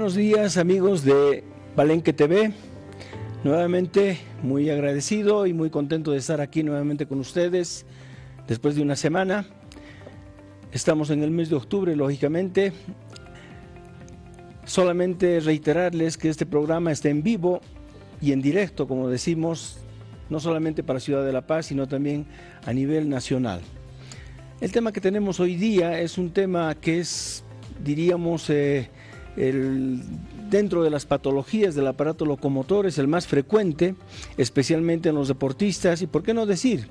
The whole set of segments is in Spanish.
Buenos días, amigos de Palenque TV. Nuevamente muy agradecido y muy contento de estar aquí nuevamente con ustedes después de una semana. Estamos en el mes de octubre, lógicamente. Solamente reiterarles que este programa está en vivo y en directo, como decimos, no solamente para Ciudad de La Paz, sino también a nivel nacional. El tema que tenemos hoy día es un tema que es, diríamos, dentro de las patologías del aparato locomotor es el más frecuente, especialmente en los deportistas, y por qué no decir,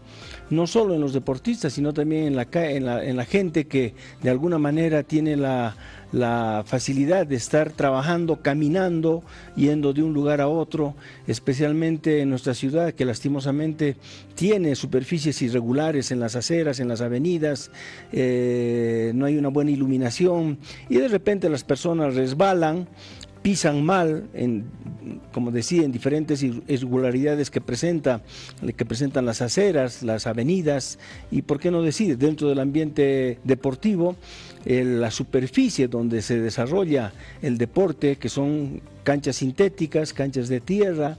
no solo en los deportistas, sino también en la gente que de alguna manera tiene la facilidad de estar trabajando, caminando, yendo de un lugar a otro, especialmente en nuestra ciudad, que lastimosamente tiene superficies irregulares en las aceras, en las avenidas, no hay una buena iluminación y de repente las personas resbalan, pisan mal, como decía, en diferentes irregularidades que presentan las aceras, las avenidas, y por qué no decir, dentro del ambiente deportivo, la superficie donde se desarrolla el deporte, que son canchas sintéticas, canchas de tierra,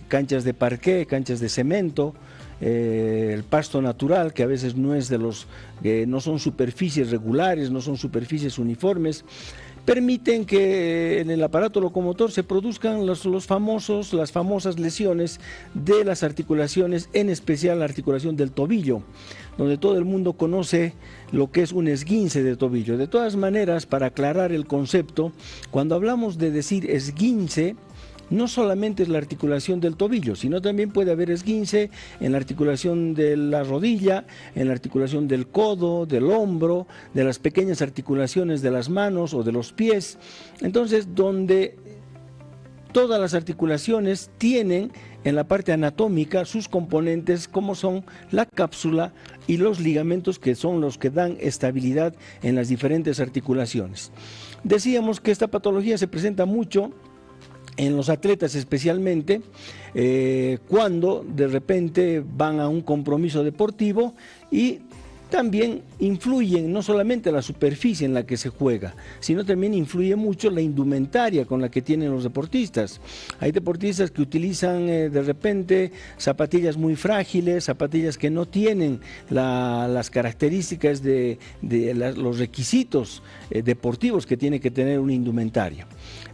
canchas de parqué, canchas de cemento, el pasto natural, que a veces no es no son superficies regulares, no son superficies uniformes, permiten que en el aparato locomotor se produzcan las famosas lesiones de las articulaciones, en especial la articulación del tobillo, donde todo el mundo conoce lo que es un esguince de tobillo. De todas maneras, para aclarar el concepto, cuando hablamos de decir esguince, no solamente es la articulación del tobillo, sino también puede haber esguince en la articulación de la rodilla, en la articulación del codo, del hombro, de las pequeñas articulaciones de las manos o de los pies. Entonces, donde todas las articulaciones tienen en la parte anatómica sus componentes, como son la cápsula y los ligamentos, que son los que dan estabilidad en las diferentes articulaciones. Decíamos que esta patología se presenta mucho en los atletas, especialmente cuando de repente van a un compromiso deportivo, y también influyen no solamente la superficie en la que se juega, sino también influye mucho la indumentaria con la que tienen los deportistas. Hay deportistas que utilizan de repente zapatillas muy frágiles, zapatillas que no tienen las características los requisitos deportivos que tiene que tener una indumentaria.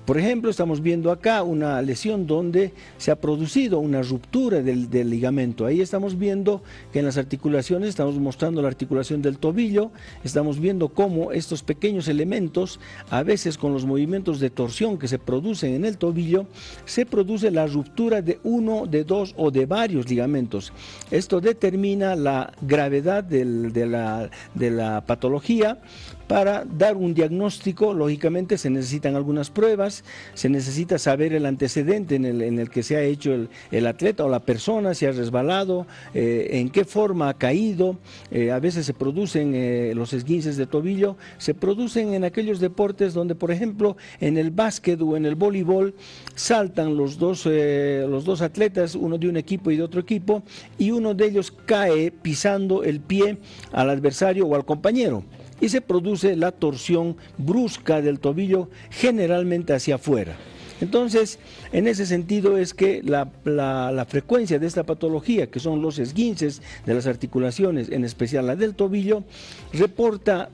Por ejemplo, estamos viendo acá una lesión donde se ha producido una ruptura del ligamento. Ahí estamos viendo que en las articulaciones, estamos mostrando la articulación del tobillo, estamos viendo cómo estos pequeños elementos, a veces con los movimientos de torsión que se producen en el tobillo, se produce la ruptura de uno, de dos o de varios ligamentos. Esto determina la gravedad de la patología. Para dar un diagnóstico, lógicamente se necesitan algunas pruebas, se necesita saber el antecedente en el que se ha hecho el atleta o la persona, si ha resbalado, en qué forma ha caído. A veces se producen los esguinces de tobillo, se producen en aquellos deportes donde, por ejemplo, en el básquet o en el voleibol, saltan los dos atletas, uno de un equipo y de otro equipo, y uno de ellos cae pisando el pie al adversario o al compañero, y se produce la torsión brusca del tobillo, generalmente hacia afuera. Entonces, en ese sentido es que la frecuencia de esta patología, que son los esguinces de las articulaciones, en especial la del tobillo, reporta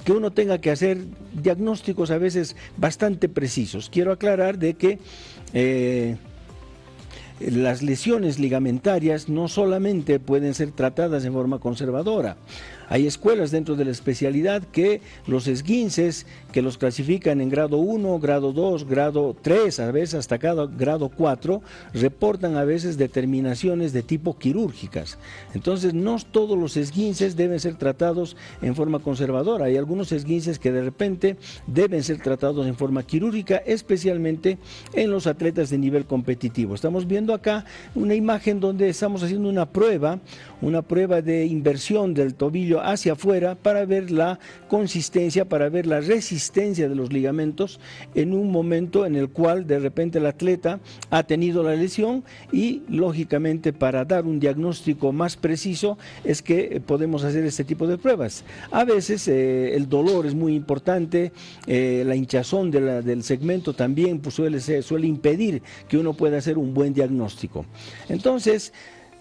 que uno tenga que hacer diagnósticos a veces bastante precisos. Quiero aclarar de que las lesiones ligamentarias no solamente pueden ser tratadas en forma conservadora. Hay escuelas dentro de la especialidad que los esguinces, que los clasifican en grado 1, grado 2, grado 3, a veces hasta cada grado 4, reportan a veces determinaciones de tipo quirúrgicas. Entonces, no todos los esguinces deben ser tratados en forma conservadora. Hay algunos esguinces que de repente deben ser tratados en forma quirúrgica, especialmente en los atletas de nivel competitivo. Estamos viendo viendo acá una imagen donde estamos haciendo una prueba de inversión del tobillo hacia afuera para ver la consistencia, para ver la resistencia de los ligamentos en un momento en el cual de repente el atleta ha tenido la lesión, y lógicamente para dar un diagnóstico más preciso es que podemos hacer este tipo de pruebas. A veces el dolor es muy importante, la hinchazón del segmento también pues, suele impedir que uno pueda hacer un buen diagnóstico. Entonces,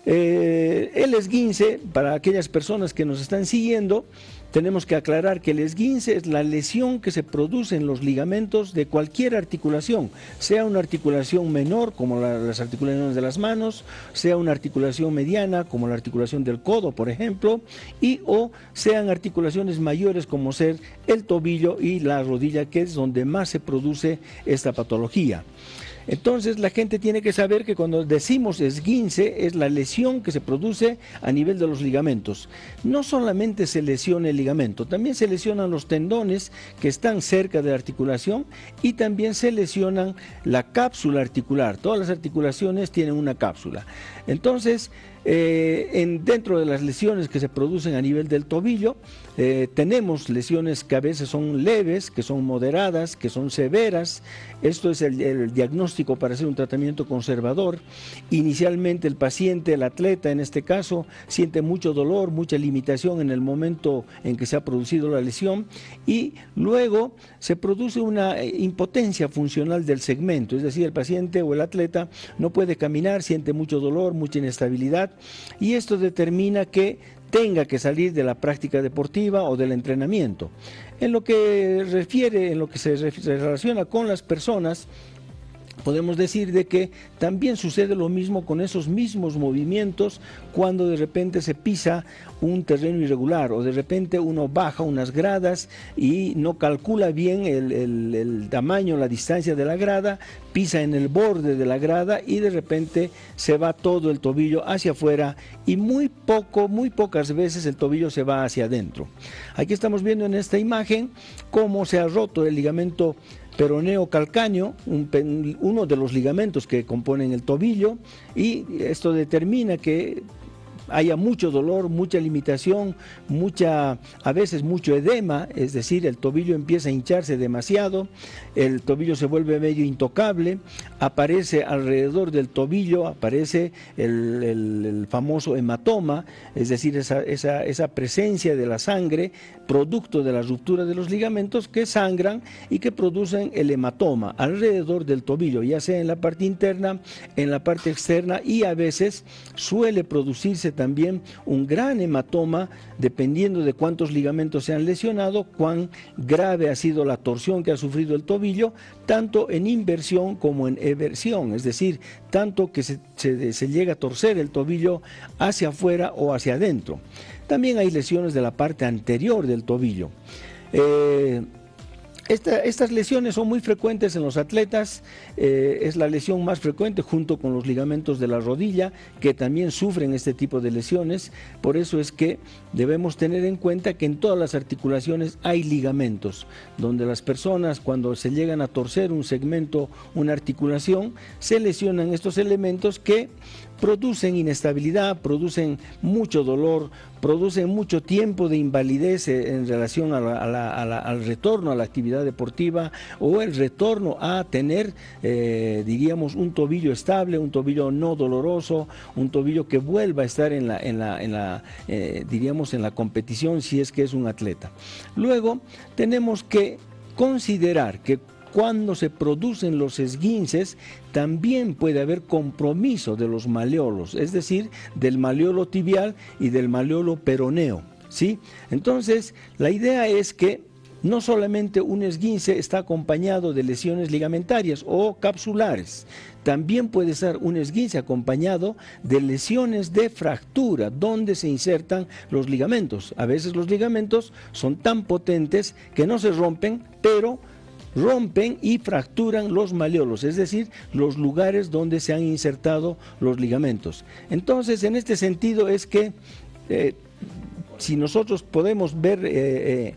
el esguince, para aquellas personas que nos están siguiendo, tenemos que aclarar que el esguince es la lesión que se produce en los ligamentos de cualquier articulación, sea una articulación menor como las articulaciones de las manos, sea una articulación mediana como la articulación del codo, por ejemplo, o sean articulaciones mayores como ser el tobillo y la rodilla, que es donde más se produce esta patología. Entonces la gente tiene que saber que cuando decimos esguince es la lesión que se produce a nivel de los ligamentos. No solamente se lesiona el ligamento, también se lesionan los tendones que están cerca de la articulación, y también se lesionan la cápsula articular. Todas las articulaciones tienen una cápsula. Entonces, dentro de las lesiones que se producen a nivel del tobillo, tenemos lesiones que a veces son leves, que son moderadas, que son severas. Esto es el diagnóstico para hacer un tratamiento conservador. Inicialmente el paciente, el atleta en este caso, siente mucho dolor, mucha limitación en el momento en que se ha producido la lesión, y luego se produce una impotencia funcional del segmento, es decir, el paciente o el atleta no puede caminar, siente mucho dolor, mucha inestabilidad, y esto determina que tenga que salir de la práctica deportiva o del entrenamiento. En lo que se relaciona con las personas, podemos decir de que también sucede lo mismo con esos mismos movimientos cuando de repente se pisa un terreno irregular, o de repente uno baja unas gradas y no calcula bien el tamaño, la distancia de la grada, pisa en el borde de la grada y de repente se va todo el tobillo hacia afuera, y muy pocas veces el tobillo se va hacia adentro. Aquí estamos viendo en esta imagen cómo se ha roto el ligamento peroneo calcáneo, uno de los ligamentos que componen el tobillo, y esto determina que haya mucho dolor, mucha limitación, a veces mucho edema, es decir, el tobillo empieza a hincharse demasiado, el tobillo se vuelve medio intocable, aparece alrededor del tobillo, aparece el famoso hematoma, es decir, esa presencia de la sangre, producto de la ruptura de los ligamentos que sangran y que producen el hematoma alrededor del tobillo, ya sea en la parte interna, en la parte externa, y a veces suele producirse también un gran hematoma, dependiendo de cuántos ligamentos se han lesionado, cuán grave ha sido la torsión que ha sufrido el tobillo, tanto en inversión como en eversión, es decir, tanto que se llega a torcer el tobillo hacia afuera o hacia adentro. También hay lesiones de la parte anterior del tobillo. Estas lesiones son muy frecuentes en los atletas, es la lesión más frecuente junto con los ligamentos de la rodilla, que también sufren este tipo de lesiones. Por eso es que debemos tener en cuenta que en todas las articulaciones hay ligamentos, donde las personas, cuando se llegan a torcer un segmento, una articulación, se lesionan estos elementos que producen inestabilidad, producen mucho dolor, producen mucho tiempo de invalidez en relación al retorno a la actividad deportiva, o el retorno a tener, diríamos, un tobillo estable, un tobillo no doloroso, un tobillo que vuelva a estar diríamos, en la competición, si es que es un atleta. Luego tenemos que considerar que cuando se producen los esguinces, también puede haber compromiso de los maleolos, es decir, del maleolo tibial y del maleolo peroneo, ¿sí? Entonces, la idea es que no solamente un esguince está acompañado de lesiones ligamentarias o capsulares, también puede ser un esguince acompañado de lesiones de fractura, donde se insertan los ligamentos. A veces los ligamentos son tan potentes que no se rompen, pero rompen y fracturan los maleolos, es decir, los lugares donde se han insertado los ligamentos. Entonces, en este sentido es que si nosotros podemos ver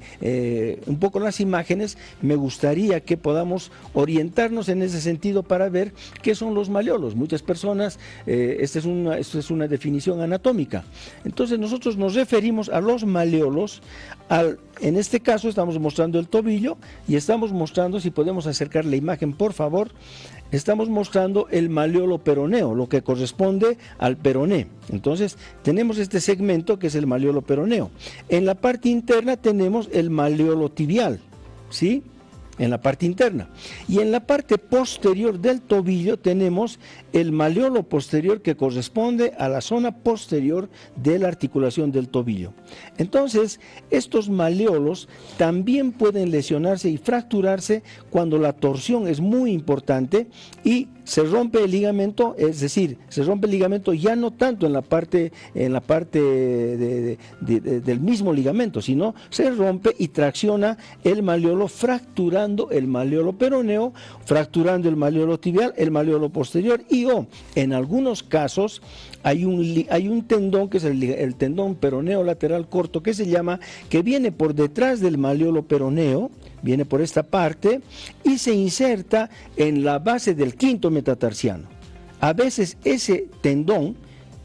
un poco las imágenes, me gustaría que podamos orientarnos en ese sentido para ver qué son los maleolos. Muchas personas, esta es una definición anatómica. Entonces nosotros nos referimos a los maleolos, en este caso estamos mostrando el tobillo y estamos mostrando, si podemos acercar la imagen por favor, estamos mostrando el maleolo peroneo, lo que corresponde al peroné. Entonces tenemos este segmento que es el maleolo peroneo. En la parte interna tenemos el maleolo tibial, ¿sí? En la parte interna. Y en la parte posterior del tobillo tenemos el maleolo posterior, que corresponde a la zona posterior de la articulación del tobillo. Entonces, estos maleolos también pueden lesionarse y fracturarse cuando la torsión es muy importante y se rompe el ligamento, es decir, se rompe el ligamento ya no tanto en la parte del mismo ligamento, sino se rompe y tracciona el maleolo, fracturando el maleolo peroneo, fracturando el maleolo tibial, el maleolo posterior, y en algunos casos hay un tendón que es el tendón peroneo lateral corto, que se llama, que viene por detrás del maleolo peroneo, viene por esta parte y se inserta en la base del quinto metatarsiano. A veces ese tendón,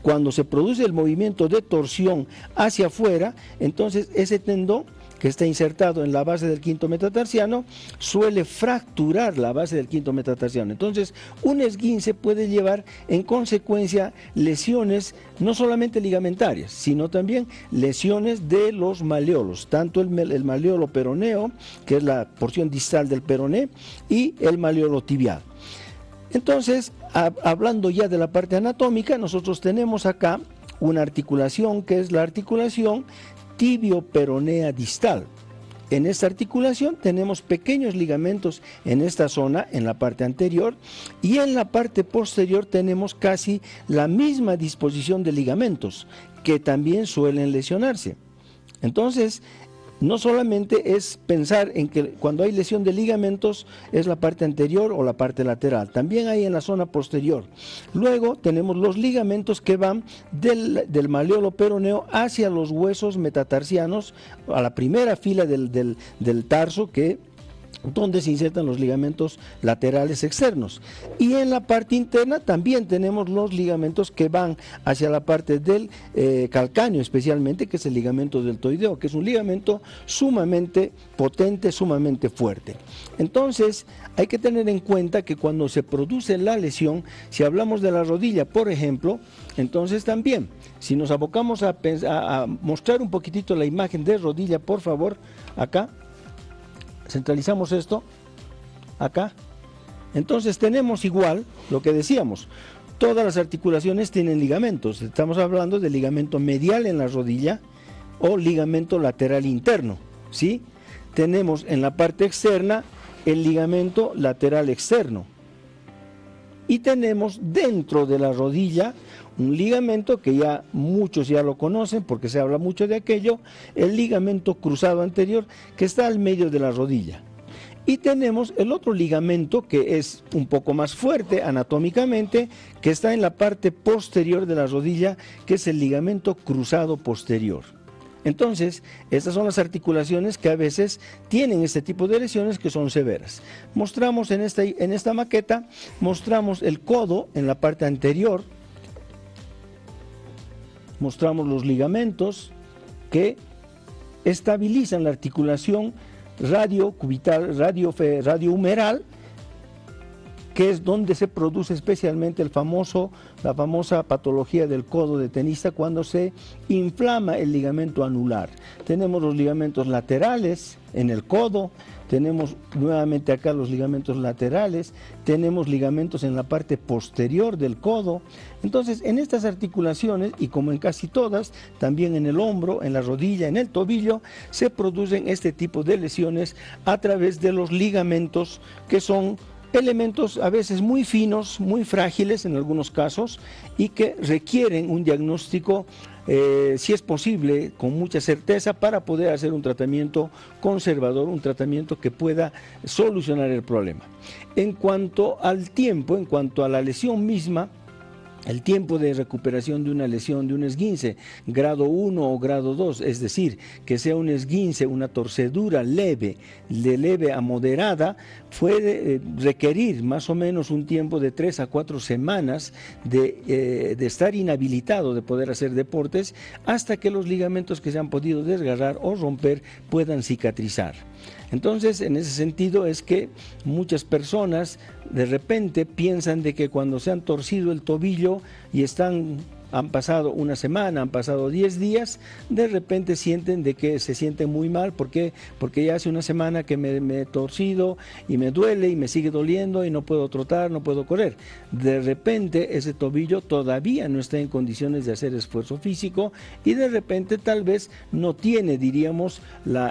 cuando se produce el movimiento de torsión hacia afuera, entonces ese tendón que está insertado en la base del quinto metatarsiano suele fracturar la base del quinto metatarsiano. Entonces un esguince puede llevar en consecuencia lesiones no solamente ligamentarias, sino también lesiones de los maleolos, tanto el maleolo peroneo, que es la porción distal del peroné, y el maleolo tibial. Entonces, hablando ya de la parte anatómica, nosotros tenemos acá una articulación que es la articulación tibio-peronea distal. En esta articulación tenemos pequeños ligamentos en esta zona, en la parte anterior, y en la parte posterior tenemos casi la misma disposición de ligamentos, que también suelen lesionarse. Entonces, no solamente es pensar en que cuando hay lesión de ligamentos es la parte anterior o la parte lateral, también hay en la zona posterior. Luego tenemos los ligamentos que van del maleolo peroneo hacia los huesos metatarsianos, a la primera fila del tarso, donde se insertan los ligamentos laterales externos. Y en la parte interna también tenemos los ligamentos que van hacia la parte del calcáneo, especialmente, que es el ligamento deltoideo, que es un ligamento sumamente potente, sumamente fuerte. Entonces hay que tener en cuenta que cuando se produce la lesión, si hablamos de la rodilla, por ejemplo, entonces también, si nos abocamos a mostrar un poquitito la imagen de rodilla, por favor, acá, centralizamos esto, acá. Entonces tenemos igual lo que decíamos, todas las articulaciones tienen ligamentos. Estamos hablando del ligamento medial en la rodilla o ligamento lateral interno, ¿sí? Tenemos en la parte externa el ligamento lateral externo. Y tenemos dentro de la rodilla un ligamento que ya muchos ya lo conocen porque se habla mucho de aquello, el ligamento cruzado anterior, que está al medio de la rodilla. Y tenemos el otro ligamento que es un poco más fuerte anatómicamente, que está en la parte posterior de la rodilla, que es el ligamento cruzado posterior. Entonces, estas son las articulaciones que a veces tienen este tipo de lesiones que son severas. Mostramos en esta maqueta, mostramos el codo en la parte anterior, mostramos los ligamentos que estabilizan la articulación radiocubital, radiohumeral, que es donde se produce especialmente la famosa patología del codo de tenista, cuando se inflama el ligamento anular. Tenemos los ligamentos laterales en el codo, tenemos nuevamente acá los ligamentos laterales, tenemos ligamentos en la parte posterior del codo. Entonces, en estas articulaciones, y como en casi todas, también en el hombro, en la rodilla, en el tobillo, se producen este tipo de lesiones a través de los ligamentos, que son elementos a veces muy finos, muy frágiles en algunos casos, y que requieren un diagnóstico, si es posible, con mucha certeza, para poder hacer un tratamiento conservador, un tratamiento que pueda solucionar el problema. En cuanto al tiempo, en cuanto a la lesión misma, El tiempo de recuperación de una lesión, de un esguince, grado 1 o grado 2, es decir, que sea un esguince, una torcedura leve, de leve a moderada, puede requerir más o menos un tiempo de 3 a 4 semanas de estar inhabilitado de poder hacer deportes hasta que los ligamentos que se han podido desgarrar o romper puedan cicatrizar. Entonces, en ese sentido es que muchas personas de repente piensan de que cuando se han torcido el tobillo y han pasado una semana, han pasado 10 días, de repente sienten de que se sienten muy mal. ¿Por qué? Porque ya hace una semana que me he torcido y me duele y me sigue doliendo y no puedo trotar, no puedo correr. De repente ese tobillo todavía no está en condiciones de hacer esfuerzo físico y de repente tal vez no tiene, diríamos,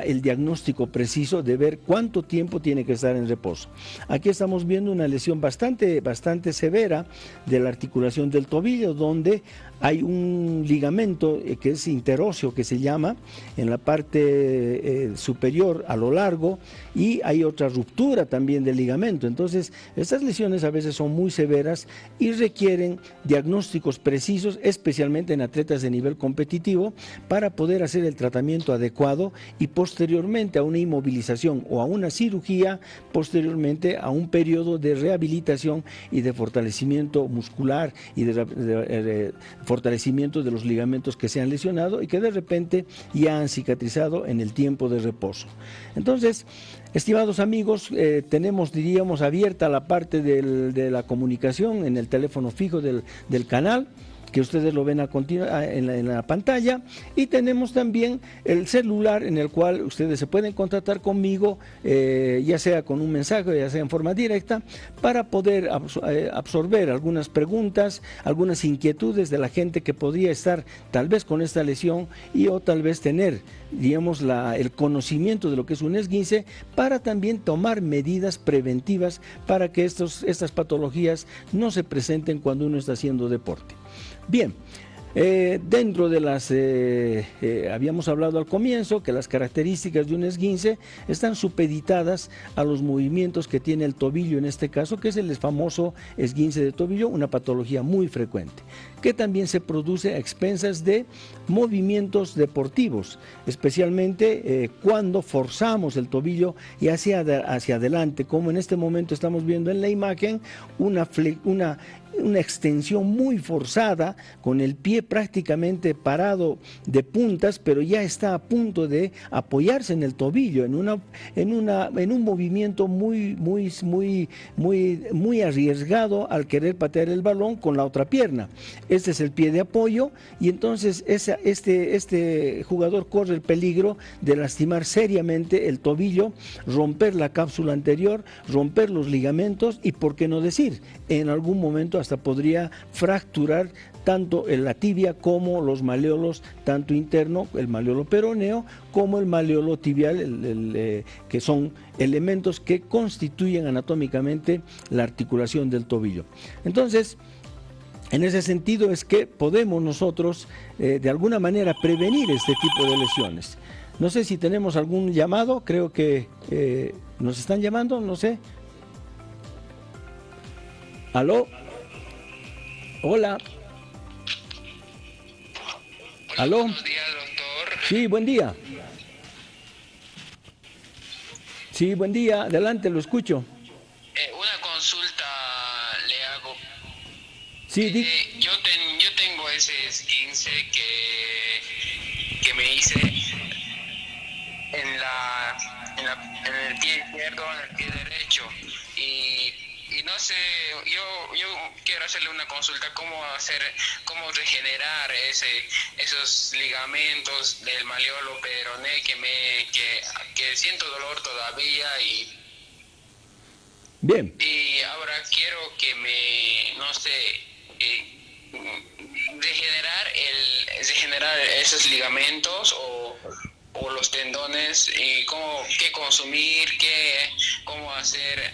el diagnóstico preciso de ver cuánto tiempo tiene que estar en reposo. Aquí estamos viendo una lesión bastante severa de la articulación del tobillo, donde hay un ligamento que es interóseo, que se llama, en la parte superior a lo largo, y hay otra ruptura también del ligamento. Entonces, estas lesiones a veces son muy severas y requieren diagnósticos precisos, especialmente en atletas de nivel competitivo, para poder hacer el tratamiento adecuado y posteriormente a una inmovilización o a una cirugía, posteriormente a un periodo de rehabilitación y de fortalecimiento muscular y de fortalecimiento de los ligamentos que se han lesionado y que de repente ya han cicatrizado en el tiempo de reposo. Entonces, estimados amigos, tenemos, diríamos, abierta la parte de la comunicación en el teléfono fijo del canal, que ustedes lo ven en la pantalla, y tenemos también el celular en el cual ustedes se pueden contactar conmigo, ya sea con un mensaje, ya sea en forma directa, para poder absorber algunas preguntas, algunas inquietudes de la gente que podría estar tal vez con esta lesión o tal vez tener, digamos, el conocimiento de lo que es un esguince, para también tomar medidas preventivas para que estas patologías no se presenten cuando uno está haciendo deporte. Bien, dentro de las, habíamos hablado al comienzo que las características de un esguince están supeditadas a los movimientos que tiene el tobillo, en este caso, que es el famoso esguince de tobillo, una patología muy frecuente, que también se produce a expensas de movimientos deportivos, especialmente cuando forzamos el tobillo y hacia adelante, como en este momento estamos viendo en la imagen, una extensión muy forzada, con el pie prácticamente parado de puntas, pero ya está a punto de apoyarse en el tobillo, en un movimiento muy arriesgado al querer patear el balón con la otra pierna. Este es el pie de apoyo y entonces este jugador corre el peligro de lastimar seriamente el tobillo, romper la cápsula anterior, romper los ligamentos y, por qué no decir, en algún momento hasta podría fracturar tanto la tibia como los maleolos, tanto interno, el maleolo peroneo, como el maleolo tibial, que son elementos que constituyen anatómicamente la articulación del tobillo. Entonces, en ese sentido es que podemos nosotros de alguna manera prevenir este tipo de lesiones. No sé si tenemos algún llamado, creo que nos están llamando, no sé. ¿Aló? Hola. ¿Aló? Buenos días, doctor. Sí, buen día. Sí, buen día. Adelante, lo escucho. Una consulta le hago. Sí, yo tengo ese esguince que me hice en el pie izquierdo, en el pie derecho. Y no sé, yo quiero hacerle una consulta, cómo regenerar esos ligamentos del maleolo peroné que siento dolor todavía bien. y ahora quiero que no sé, regenerar esos ligamentos o los tendones y qué consumir, cómo hacer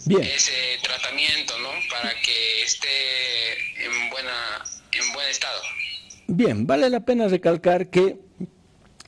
Bien. ese tratamiento, ¿no? Para que esté en buen estado. Bien, vale la pena recalcar que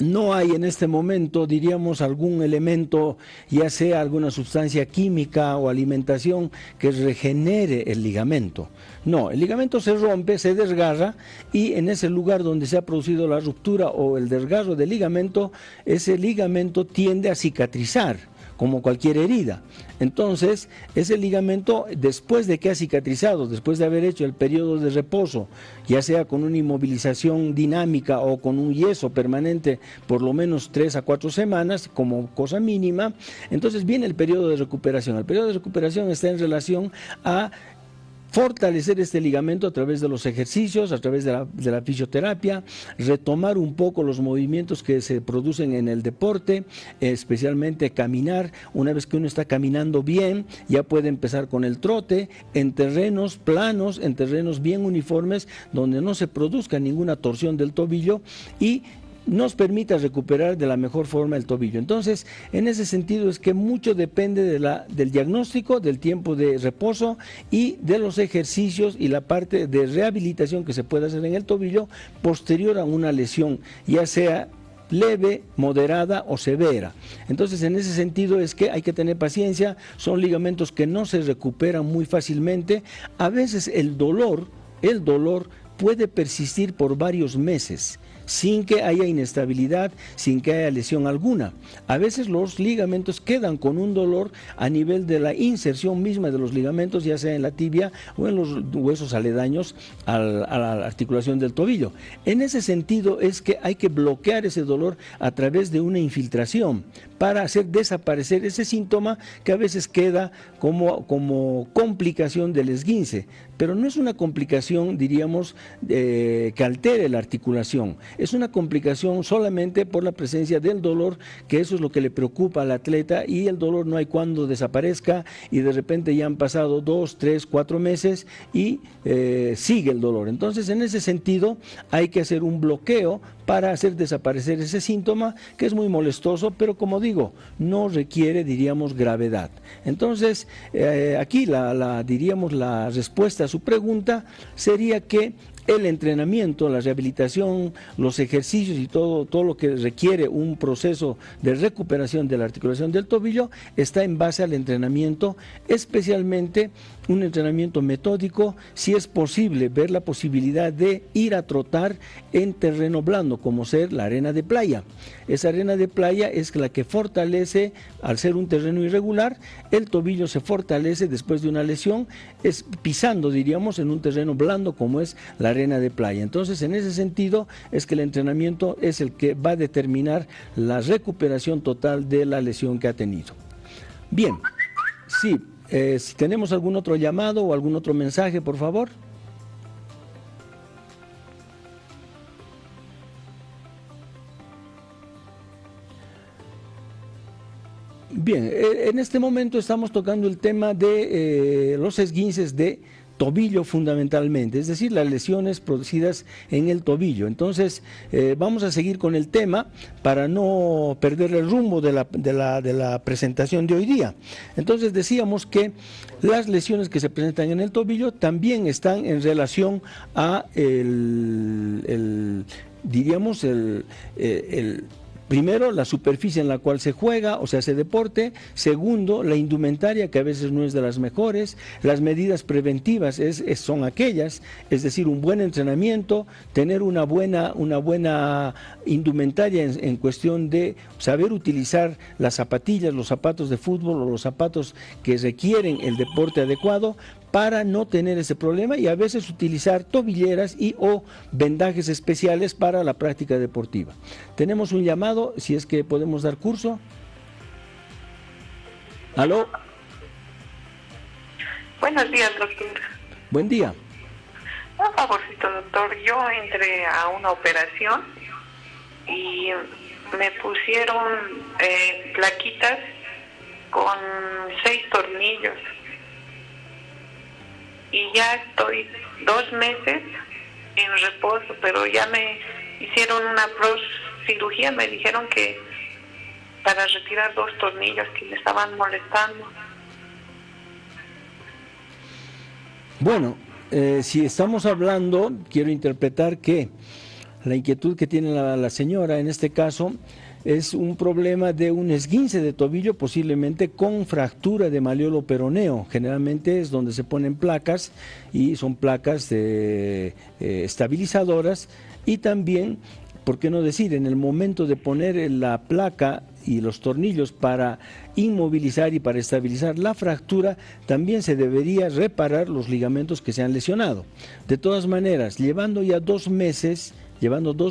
no hay en este momento, diríamos, algún elemento, ya sea alguna sustancia química o alimentación que regenere el ligamento. No, el ligamento se rompe, se desgarra y en ese lugar donde se ha producido la ruptura o el desgarro del ligamento, ese ligamento tiende a cicatrizar como cualquier herida. Entonces, ese ligamento, después de que ha cicatrizado, después de haber hecho el periodo de reposo, ya sea con una inmovilización dinámica o con un yeso permanente por lo menos 3 a 4 semanas, como cosa mínima, entonces viene el periodo de recuperación. El periodo de recuperación está en relación a fortalecer este ligamento a través de los ejercicios, a través de la fisioterapia, retomar un poco los movimientos que se producen en el deporte, especialmente caminar. Una vez que uno está caminando bien, ya puede empezar con el trote en terrenos planos, en terrenos bien uniformes, donde no se produzca ninguna torsión del tobillo y nos permita recuperar de la mejor forma el tobillo. Entonces, en ese sentido es que mucho depende del diagnóstico, del tiempo de reposo y de los ejercicios y la parte de rehabilitación que se puede hacer en el tobillo posterior a una lesión, ya sea leve, moderada o severa. Entonces, en ese sentido es que hay que tener paciencia, son ligamentos que no se recuperan muy fácilmente. A veces el dolor puede persistir por varios meses, sin que haya inestabilidad, sin que haya lesión alguna. A veces los ligamentos quedan con un dolor a nivel de la inserción misma de los ligamentos, ya sea en la tibia o en los huesos aledaños a la articulación del tobillo. En ese sentido es que hay que bloquear ese dolor a través de una infiltración para hacer desaparecer ese síntoma que a veces queda como complicación del esguince, pero no es una complicación, diríamos, que altere la articulación. Es una complicación solamente por la presencia del dolor, que eso es lo que le preocupa al atleta, y el dolor no hay cuando desaparezca y de repente ya han pasado 2, 3, 4 meses y sigue el dolor. Entonces, en ese sentido hay que hacer un bloqueo para hacer desaparecer ese síntoma, que es muy molestoso, pero como digo, no requiere, diríamos, gravedad. Entonces, aquí diríamos, la respuesta a su pregunta sería que el entrenamiento, la rehabilitación, los ejercicios y todo lo que requiere un proceso de recuperación de la articulación del tobillo está en base al entrenamiento, especialmente un entrenamiento metódico. Si es posible, ver la posibilidad de ir a trotar en terreno blando, como ser la arena de playa. Esa arena de playa es la que fortalece, al ser un terreno irregular, el tobillo se fortalece después de una lesión, es pisando, diríamos, en un terreno blando como es la arena de playa. Entonces, en ese sentido es que el entrenamiento es el que va a determinar la recuperación total de la lesión que ha tenido. Bien, sí, si tenemos algún otro llamado o algún otro mensaje, por favor. Bien, en este momento estamos tocando el tema de los esguinces de tobillo fundamentalmente, es decir, las lesiones producidas en el tobillo. Entonces, vamos a seguir con el tema para no perder el rumbo de la presentación de hoy día. Entonces, decíamos que las lesiones que se presentan en el tobillo también están en relación a diríamos, primero, la superficie en la cual se juega o se hace deporte. Segundo, la indumentaria, que a veces no es de las mejores. Las medidas preventivas son aquellas, es decir, un buen entrenamiento, tener una buena indumentaria en cuestión de saber utilizar las zapatillas, los zapatos de fútbol o los zapatos que requieren el deporte adecuado, para no tener ese problema, y a veces utilizar tobilleras o vendajes especiales para la práctica deportiva. Tenemos un llamado, si es que podemos dar curso. ¿Aló? Buenos días, doctor. Buen día. Por favorcito, doctor, yo entré a una operación y me pusieron plaquitas con 6 tornillos. Y ya estoy 2 meses en reposo, pero ya me hicieron una cirugía, me dijeron que para retirar 2 tornillos que me estaban molestando. Bueno, si estamos hablando, quiero interpretar que La inquietud que tiene la señora en este caso es un problema de un esguince de tobillo, posiblemente con fractura de maleolo peroneo. Generalmente es donde se ponen placas y son placas estabilizadoras, y también, ¿por qué no decir? En el momento de poner la placa y los tornillos para inmovilizar y para estabilizar la fractura, también se debería reparar los ligamentos que se han lesionado. De todas maneras, llevando 2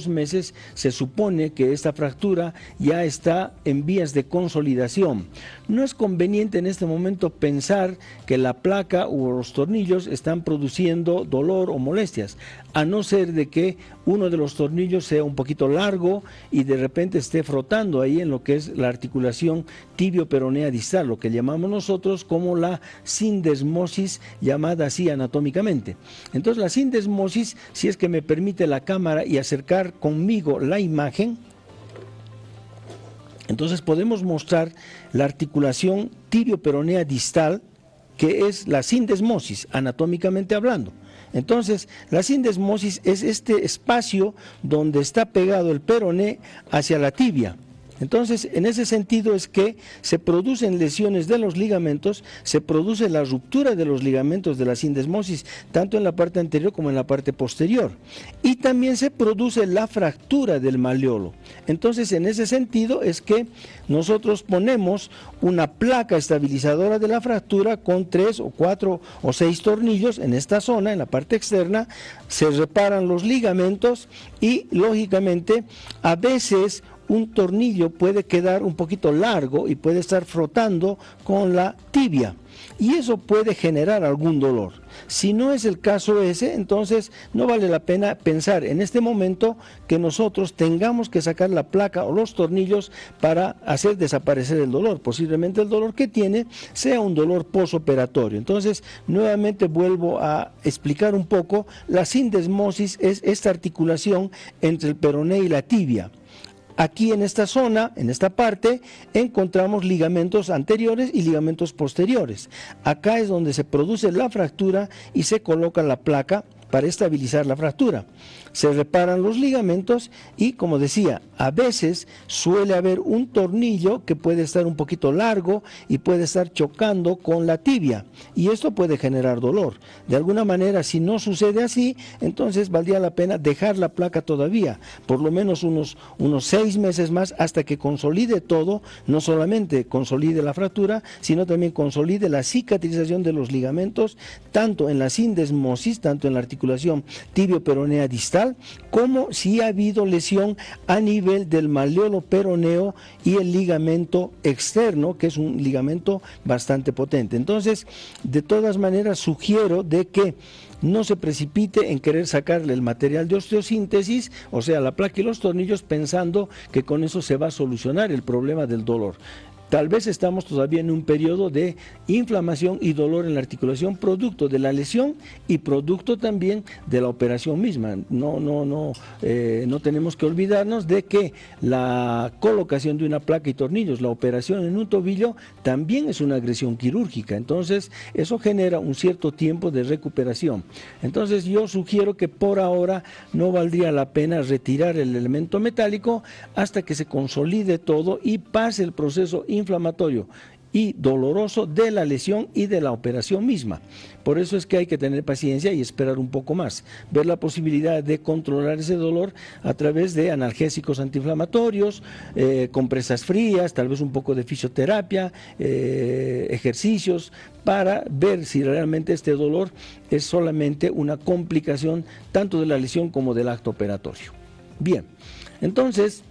meses, se supone que esta fractura ya está en vías de consolidación. No es conveniente en este momento pensar que la placa o los tornillos están produciendo dolor o molestias, a no ser de que uno de los tornillos sea un poquito largo y de repente esté frotando ahí en lo que es la articulación tibio-peronea distal, lo que llamamos nosotros como la sindesmosis, llamada así anatómicamente. Entonces la sindesmosis, si es que me permite la cámara y acercar conmigo la imagen, entonces podemos mostrar la articulación tibio-peronea distal, que es la sindesmosis, anatómicamente hablando. Entonces, la sindesmosis es este espacio donde está pegado el peroné hacia la tibia. Entonces, en ese sentido es que se producen lesiones de los ligamentos, se produce la ruptura de los ligamentos de la sindesmosis, tanto en la parte anterior como en la parte posterior. Y también se produce la fractura del maleolo. Entonces, en ese sentido es que nosotros ponemos una placa estabilizadora de la fractura con 3 o 4 o 6 tornillos en esta zona, en la parte externa, se reparan los ligamentos y, lógicamente, a veces un tornillo puede quedar un poquito largo y puede estar frotando con la tibia, y eso puede generar algún dolor. Si no es el caso ese, entonces no vale la pena pensar en este momento que nosotros tengamos que sacar la placa o los tornillos para hacer desaparecer el dolor. Posiblemente el dolor que tiene sea un dolor posoperatorio. Entonces, nuevamente vuelvo a explicar un poco. La sindesmosis es esta articulación entre el peroné y la tibia. Aquí en esta zona, en esta parte, encontramos ligamentos anteriores y ligamentos posteriores. Acá es donde se produce la fractura y se coloca la placa para estabilizar la fractura. Se reparan los ligamentos y, como decía, a veces suele haber un tornillo que puede estar un poquito largo y puede estar chocando con la tibia, y esto puede generar dolor. De alguna manera, si no sucede así, entonces valdría la pena dejar la placa todavía, por lo menos unos 6 meses más, hasta que consolide todo, no solamente consolide la fractura, sino también consolide la cicatrización de los ligamentos, tanto en la sindesmosis, tanto en la articulación tibio-peronea distal, como si ha habido lesión a nivel del maleolo peroneo y el ligamento externo, que es un ligamento bastante potente. Entonces, de todas maneras, sugiero de que no se precipite en querer sacarle el material de osteosíntesis, o sea, la placa y los tornillos, pensando que con eso se va a solucionar el problema del dolor. Tal vez estamos todavía en un periodo de inflamación y dolor en la articulación, producto de la lesión y producto también de la operación misma. No tenemos que olvidarnos de que la colocación de una placa y tornillos, la operación en un tobillo, también es una agresión quirúrgica. Entonces, eso genera un cierto tiempo de recuperación. Entonces, yo sugiero que por ahora no valdría la pena retirar el elemento metálico hasta que se consolide todo y pase el proceso inflamatorio y doloroso de la lesión y de la operación misma. Por eso es que hay que tener paciencia y esperar un poco más, ver la posibilidad de controlar ese dolor a través de analgésicos antiinflamatorios, compresas frías, tal vez un poco de fisioterapia, ejercicios, para ver si realmente este dolor es solamente una complicación tanto de la lesión como del acto operatorio. Bien, entonces,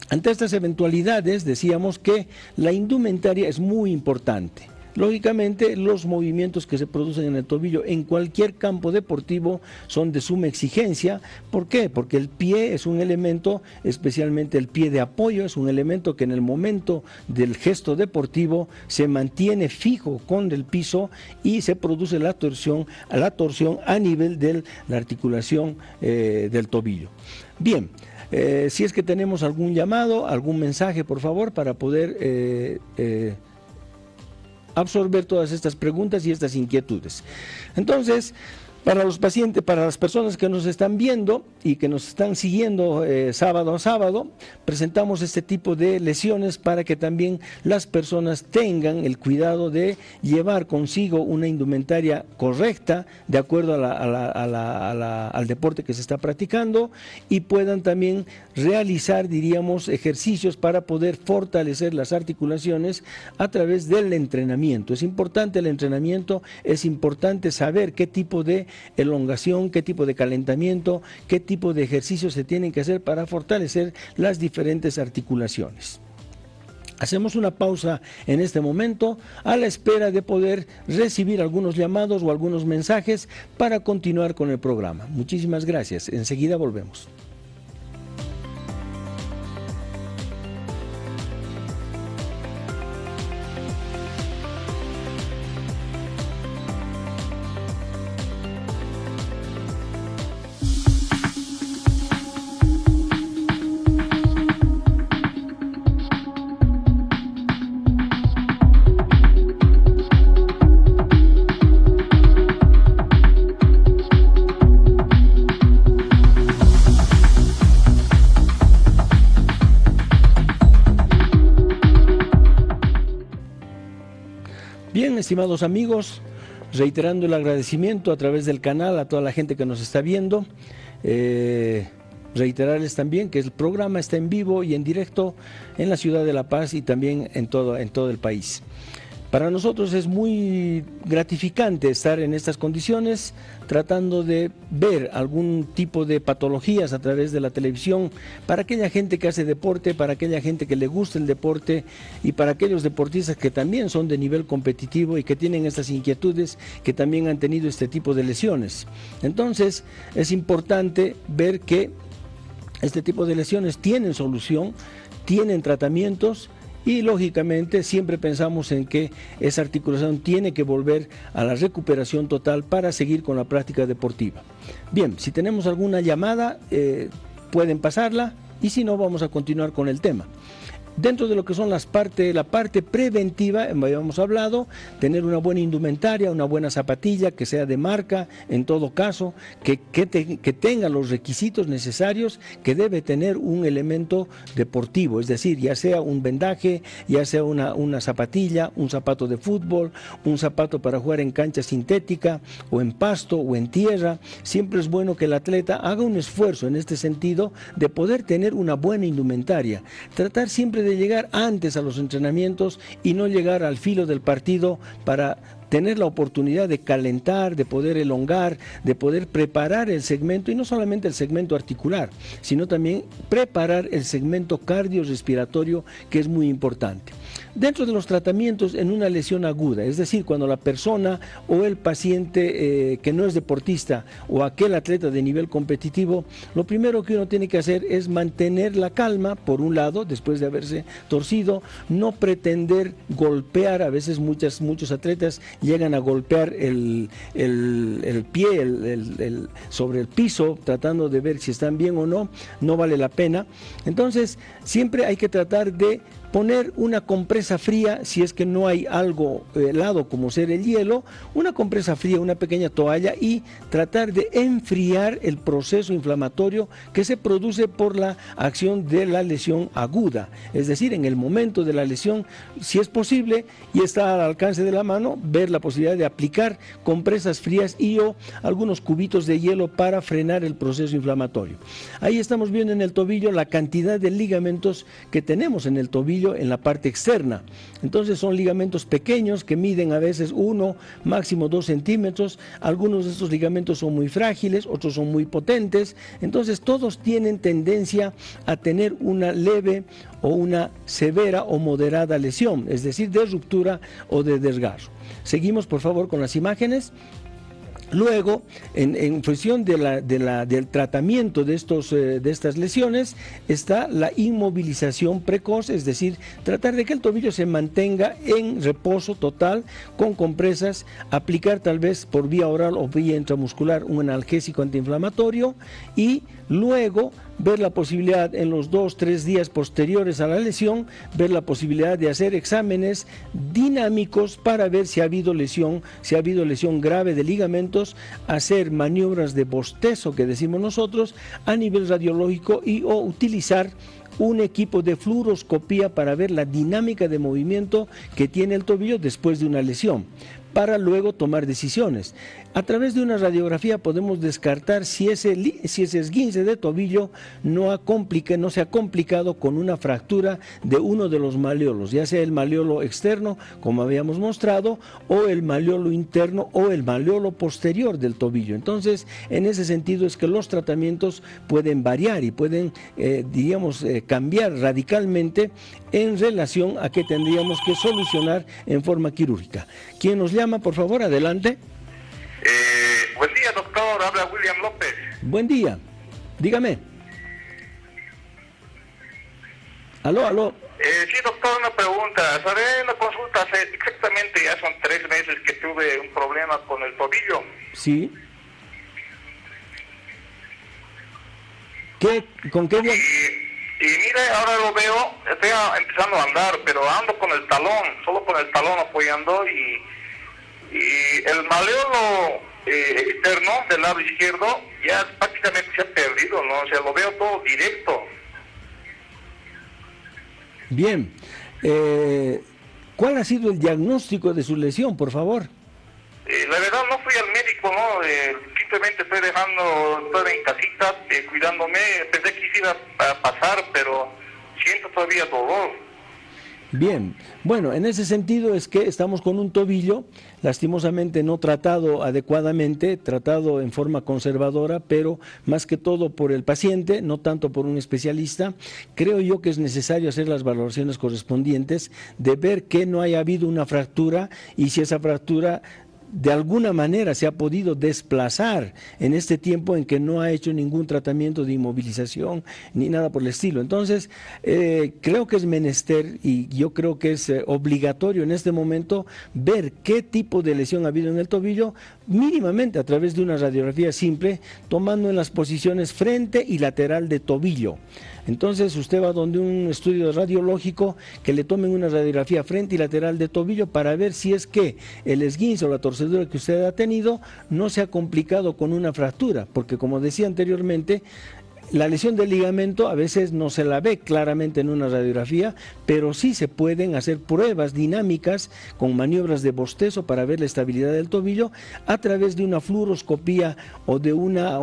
ante estas eventualidades, decíamos que la indumentaria es muy importante. Lógicamente, los movimientos que se producen en el tobillo en cualquier campo deportivo son de suma exigencia. ¿Por qué? Porque el pie es un elemento, especialmente el pie de apoyo, es un elemento que en el momento del gesto deportivo se mantiene fijo con el piso y se produce la torsión a nivel de la articulación del tobillo. Bien. Si es que tenemos algún llamado, algún mensaje, por favor, para poder absorber todas estas preguntas y estas inquietudes. Entonces, Para los pacientes, para las personas que nos están viendo y que nos están siguiendo sábado a sábado, presentamos este tipo de lesiones para que también las personas tengan el cuidado de llevar consigo una indumentaria correcta de acuerdo al deporte que se está practicando y puedan también realizar, diríamos, ejercicios para poder fortalecer las articulaciones a través del entrenamiento. Es importante el entrenamiento, es importante saber qué tipo de elongación, qué tipo de calentamiento, qué tipo de ejercicios se tienen que hacer para fortalecer las diferentes articulaciones. Hacemos una pausa en este momento a la espera de poder recibir algunos llamados o algunos mensajes para continuar con el programa. Muchísimas gracias. Enseguida volvemos. Bien, estimados amigos, reiterando el agradecimiento a través del canal a toda la gente que nos está viendo, reiterarles también que el programa está en vivo y en directo en la ciudad de La Paz y también en todo el país. Para nosotros es muy gratificante estar en estas condiciones, tratando de ver algún tipo de patologías a través de la televisión para aquella gente que hace deporte, para aquella gente que le gusta el deporte y para aquellos deportistas que también son de nivel competitivo y que tienen estas inquietudes, que también han tenido este tipo de lesiones. Entonces es importante ver que este tipo de lesiones tienen solución, tienen tratamientos. Y lógicamente siempre pensamos en que esa articulación tiene que volver a la recuperación total para seguir con la práctica deportiva. Bien, si tenemos alguna llamada, pueden pasarla y si no, vamos a continuar con el tema. Dentro de lo que son la parte preventiva, habíamos hablado, tener una buena indumentaria, una buena zapatilla que sea de marca, en todo caso, que tenga los requisitos necesarios que debe tener un elemento deportivo, es decir, ya sea un vendaje, ya sea una zapatilla, un zapato de fútbol, un zapato para jugar en cancha sintética o en pasto o en tierra. Siempre es bueno que el atleta haga un esfuerzo en este sentido de poder tener una buena indumentaria, tratar siempre de llegar antes a los entrenamientos y no llegar al filo del partido para tener la oportunidad de calentar, de poder elongar, de poder preparar el segmento, y no solamente el segmento articular, sino también preparar el segmento cardiorrespiratorio, que es muy importante. Dentro de los tratamientos en una lesión aguda, es decir, cuando la persona o el paciente que no es deportista o aquel atleta de nivel competitivo, lo primero que uno tiene que hacer es mantener la calma, por un lado, después de haberse torcido, no pretender golpear. A veces muchos atletas llegan a golpear el pie sobre el piso, tratando de ver si están bien o no, no vale la pena. Entonces, siempre hay que tratar de poner una compresa fría, si es que no hay algo helado como ser el hielo, una compresa fría, una pequeña toalla, y tratar de enfriar el proceso inflamatorio que se produce por la acción de la lesión aguda. Es decir, en el momento de la lesión, si es posible y está al alcance de la mano, ver la posibilidad de aplicar compresas frías y o algunos cubitos de hielo para frenar el proceso inflamatorio. Ahí estamos viendo en el tobillo la cantidad de ligamentos que tenemos en el tobillo, en la parte externa. Entonces son ligamentos pequeños que miden a veces 1, máximo 2 centímetros. Algunos de estos ligamentos son muy frágiles, otros son muy potentes. Entonces todos tienen tendencia a tener una leve o una severa o moderada lesión, es decir, de ruptura o de desgarro. Seguimos por favor con las imágenes. Luego, en función del tratamiento de estas lesiones, está la inmovilización precoz, es decir, tratar de que el tobillo se mantenga en reposo total con compresas, aplicar tal vez por vía oral o vía intramuscular un analgésico antiinflamatorio y luego ver la posibilidad en los 2-3 días posteriores a la lesión, ver la posibilidad de hacer exámenes dinámicos para ver si ha habido lesión grave de ligamentos, hacer maniobras de bostezo que decimos nosotros a nivel radiológico y o utilizar un equipo de fluoroscopía para ver la dinámica de movimiento que tiene el tobillo después de una lesión, para luego tomar decisiones. A través de una radiografía podemos descartar si ese esguince de tobillo no se ha complicado con una fractura de uno de los maleolos, ya sea el maleolo externo, como habíamos mostrado, o el maleolo interno o el maleolo posterior del tobillo. Entonces, en ese sentido es que los tratamientos pueden variar y pueden, cambiar radicalmente en relación a que tendríamos que solucionar en forma quirúrgica. ¿Quién nos llama, por favor? Adelante. Buen día, doctor. Habla William López. Buen día. Dígame. Aló. Sí, doctor, una pregunta. Haré una consulta exactamente, ya son 3 meses que tuve un problema con el tobillo. Sí. ¿Con qué día? Y mire, ahora lo veo, estoy empezando a andar, pero ando con el talón, solo con el talón apoyando y el maleolo externo del lado izquierdo ya prácticamente se ha perdido, ¿no? O sea, lo veo todo directo. Bien. ¿Cuál ha sido el diagnóstico de su lesión, por favor? La verdad no fui al médico, ¿no? Simplemente estoy en casita, cuidándome. Pensé que iba a pasar, pero siento todavía dolor. Bien, bueno, en ese sentido es que estamos con un tobillo lastimosamente no tratado adecuadamente, tratado en forma conservadora, pero más que todo por el paciente, no tanto por un especialista. Creo yo que es necesario hacer las valoraciones correspondientes, de ver que no haya habido una fractura y si esa fractura de alguna manera se ha podido desplazar en este tiempo en que no ha hecho ningún tratamiento de inmovilización ni nada por el estilo. Entonces, creo que es menester y yo creo que es obligatorio en este momento ver qué tipo de lesión ha habido en el tobillo, mínimamente a través de una radiografía simple, tomando en las posiciones frente y lateral de tobillo. Entonces usted va donde un estudio radiológico que le tomen una radiografía frente y lateral de tobillo para ver si es que el esguince o la torcedura que usted ha tenido no se ha complicado con una fractura, porque como decía anteriormente, la lesión del ligamento a veces no se la ve claramente en una radiografía, pero sí se pueden hacer pruebas dinámicas con maniobras de bostezo para ver la estabilidad del tobillo a través de una fluoroscopía o de una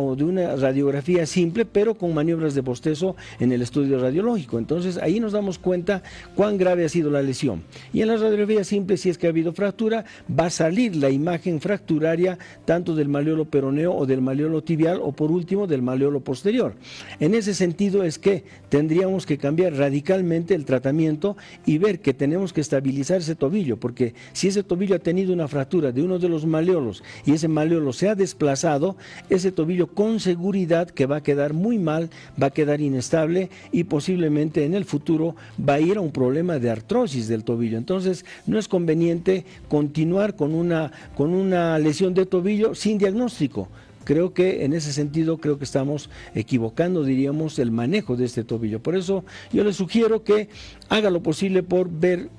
radiografía simple, pero con maniobras de bostezo en el estudio radiológico. Entonces ahí nos damos cuenta cuán grave ha sido la lesión. Y en la radiografía simple, si es que ha habido fractura, va a salir la imagen fracturaria tanto del maleolo peroneo o del maleolo tibial o por último del maleolo posterior. En ese sentido es que tendríamos que cambiar radicalmente el tratamiento y ver que tenemos que estabilizar ese tobillo, porque si ese tobillo ha tenido una fractura de uno de los maleolos y ese maleolo se ha desplazado, ese tobillo con seguridad que va a quedar muy mal, va a quedar inestable y posiblemente en el futuro va a ir a un problema de artrosis del tobillo. Entonces no es conveniente continuar con una lesión de tobillo sin diagnóstico. Creo que en ese sentido creo que estamos equivocando, diríamos, el manejo de este tobillo. Por eso yo le sugiero que haga lo posible por ver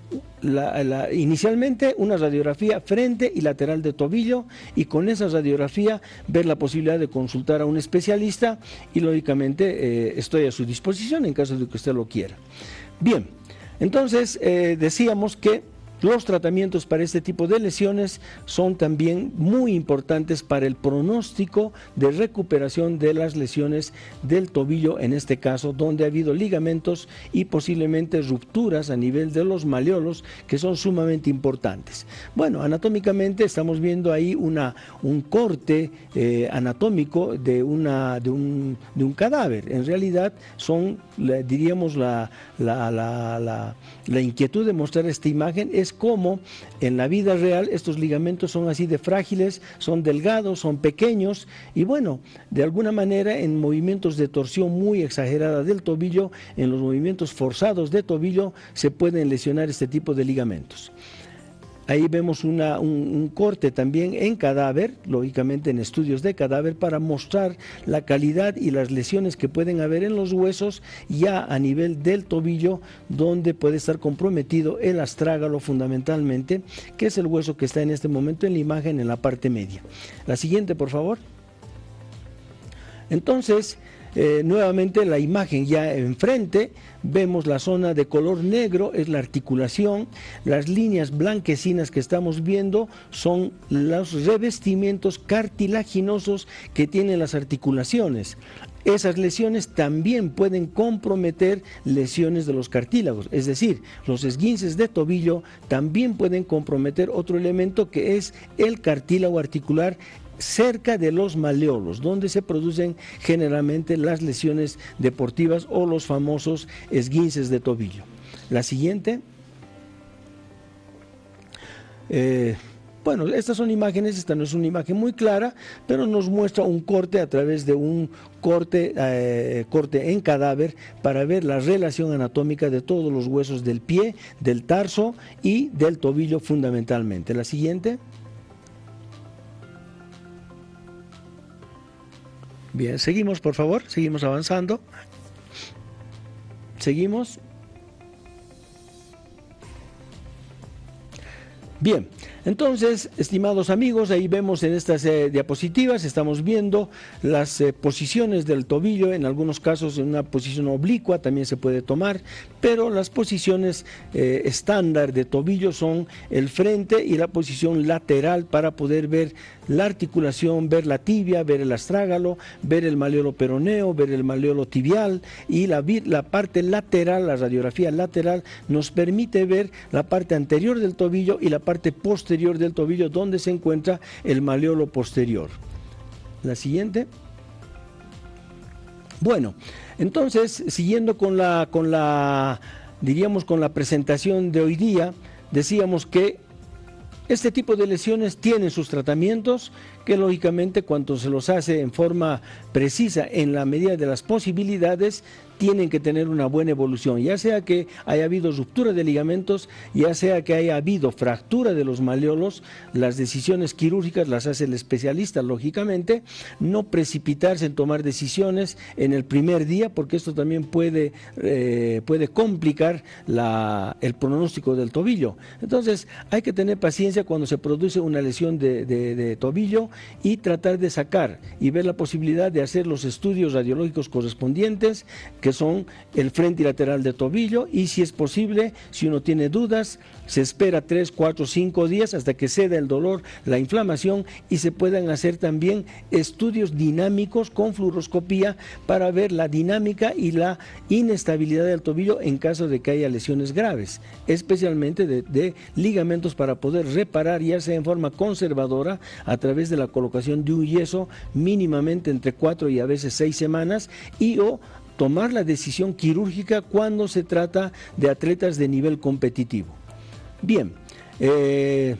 inicialmente una radiografía frente y lateral de tobillo y con esa radiografía ver la posibilidad de consultar a un especialista y lógicamente estoy a su disposición en caso de que usted lo quiera. Bien, entonces decíamos que los tratamientos para este tipo de lesiones son también muy importantes para el pronóstico de recuperación de las lesiones del tobillo, en este caso, donde ha habido ligamentos y posiblemente rupturas a nivel de los maleolos, que son sumamente importantes. Bueno, anatómicamente estamos viendo ahí un corte anatómico de un cadáver. En realidad son, diríamos, la inquietud de mostrar esta imagen es como en la vida real estos ligamentos son así de frágiles, son delgados, son pequeños y bueno, de alguna manera en movimientos de torsión muy exagerada del tobillo, en los movimientos forzados de tobillo se pueden lesionar este tipo de ligamentos. Ahí vemos un corte también en cadáver, lógicamente en estudios de cadáver, para mostrar la calidad y las lesiones que pueden haber en los huesos ya a nivel del tobillo, donde puede estar comprometido el astrágalo fundamentalmente, que es el hueso que está en este momento en la imagen en la parte media. La siguiente, por favor. Entonces, nuevamente la imagen ya enfrente, vemos la zona de color negro, es la articulación, las líneas blanquecinas que estamos viendo son los revestimientos cartilaginosos que tienen las articulaciones. Esas lesiones también pueden comprometer lesiones de los cartílagos, es decir, los esguinces de tobillo también pueden comprometer otro elemento que es el cartílago articular cerca de los maleolos, donde se producen generalmente las lesiones deportivas o los famosos esguinces de tobillo. La siguiente. Bueno, estas son imágenes, esta no es una imagen muy clara, pero nos muestra un corte a través de un corte en cadáver para ver la relación anatómica de todos los huesos del pie, del tarso y del tobillo fundamentalmente. La siguiente. Bien, seguimos por favor, seguimos avanzando. Seguimos. Bien, entonces, estimados amigos, ahí vemos en estas diapositivas, estamos viendo las posiciones del tobillo, en algunos casos en una posición oblicua también se puede tomar, pero las posiciones estándar de tobillo son el frente y la posición lateral para poder ver la articulación, ver la tibia, ver el astrágalo, ver el maleolo peroneo, ver el maleolo tibial, y la parte lateral, la radiografía lateral, nos permite ver la parte anterior del tobillo y la parte posterior del tobillo, donde se encuentra el maleolo posterior. La siguiente. Bueno, entonces, siguiendo con la presentación de hoy día, decíamos que este tipo de lesiones tienen sus tratamientos, que lógicamente cuando se los hace en forma precisa, en la medida de las posibilidades, tienen que tener una buena evolución, ya sea que haya habido ruptura de ligamentos, ya sea que haya habido fractura de los maleolos. Las decisiones quirúrgicas las hace el especialista, lógicamente, no precipitarse en tomar decisiones en el primer día, porque esto también puede complicar el pronóstico del tobillo. Entonces hay que tener paciencia cuando se produce una lesión de tobillo y tratar de sacar y ver la posibilidad de hacer los estudios radiológicos correspondientes, que son el frente y lateral de tobillo, y si es posible, si uno tiene dudas, se espera 3, 4, 5 días hasta que ceda el dolor, la inflamación, y se puedan hacer también estudios dinámicos con fluoroscopía para ver la dinámica y la inestabilidad del tobillo en caso de que haya lesiones graves, especialmente de ligamentos, para poder reparar, ya sea en forma conservadora a través de la colocación de un yeso mínimamente entre 4 y a veces 6 semanas, o tomar la decisión quirúrgica cuando se trata de atletas de nivel competitivo. Bien, desde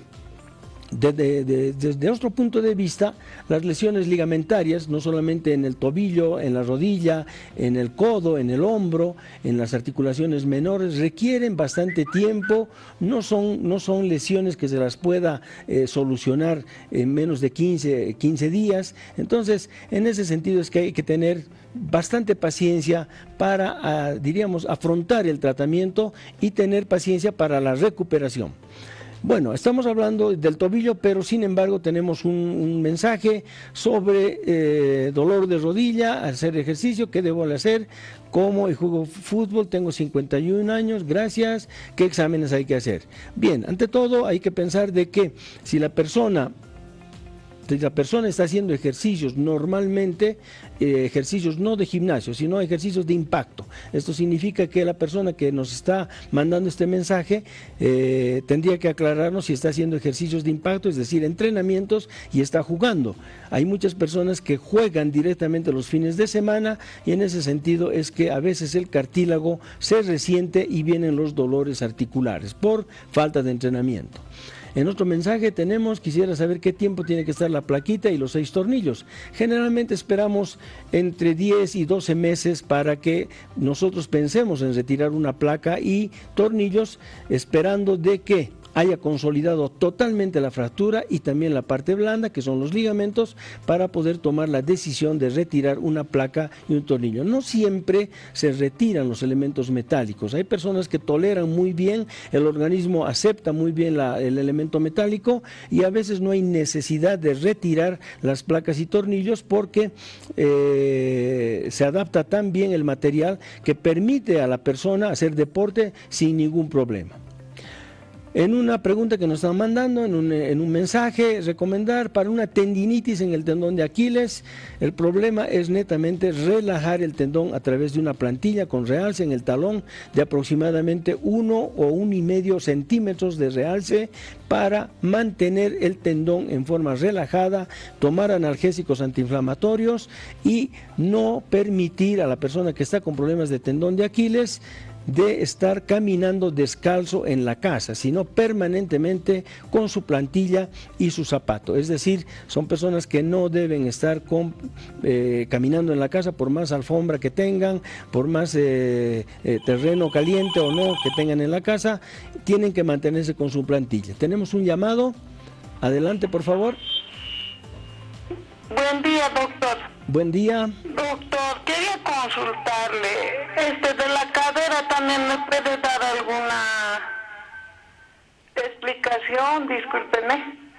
otro punto de vista, las lesiones ligamentarias, no solamente en el tobillo, en la rodilla, en el codo, en el hombro, en las articulaciones menores, requieren bastante tiempo, no son lesiones que se las pueda solucionar en menos de 15 días. Entonces, en ese sentido es que hay que tener bastante paciencia para, afrontar el tratamiento y tener paciencia para la recuperación. Bueno, estamos hablando del tobillo, pero sin embargo tenemos un mensaje sobre dolor de rodilla, hacer ejercicio, qué debo hacer, cómo juego fútbol, tengo 51 años, gracias, qué exámenes hay que hacer. Bien, ante todo hay que pensar de que si la persona está haciendo ejercicios normalmente, ejercicios no de gimnasio, sino ejercicios de impacto. Esto significa que la persona que nos está mandando este mensaje tendría que aclararnos si está haciendo ejercicios de impacto, es decir, entrenamientos, y está jugando. Hay muchas personas que juegan directamente los fines de semana, y en ese sentido es que a veces el cartílago se resiente y vienen los dolores articulares por falta de entrenamiento. En otro mensaje quisiera saber qué tiempo tiene que estar la plaquita y los 6 tornillos. Generalmente esperamos entre 10 y 12 meses para que nosotros pensemos en retirar una placa y tornillos, esperando de que haya consolidado totalmente la fractura y también la parte blanda, que son los ligamentos, para poder tomar la decisión de retirar una placa y un tornillo. No siempre se retiran los elementos metálicos. Hay personas que toleran muy bien, el organismo acepta muy bien el elemento metálico y a veces no hay necesidad de retirar las placas y tornillos porque se adapta tan bien el material que permite a la persona hacer deporte sin ningún problema. En una pregunta que nos están mandando, en un mensaje, recomendar para una tendinitis en el tendón de Aquiles, el problema es netamente relajar el tendón a través de una plantilla con realce en el talón de aproximadamente 1 o 1,5 centímetros de realce para mantener el tendón en forma relajada, tomar analgésicos antiinflamatorios y no permitir a la persona que está con problemas de tendón de Aquiles de estar caminando descalzo en la casa, sino permanentemente con su plantilla y su zapato. Es decir, son personas que no deben estar caminando en la casa por más alfombra que tengan, por más terreno caliente o no que tengan en la casa, tienen que mantenerse con su plantilla. Tenemos un llamado, adelante por favor. Buen día, doctor. Buen día. Doctor, quería consultarle, de la cadera también me puede dar alguna explicación, discúlpeme.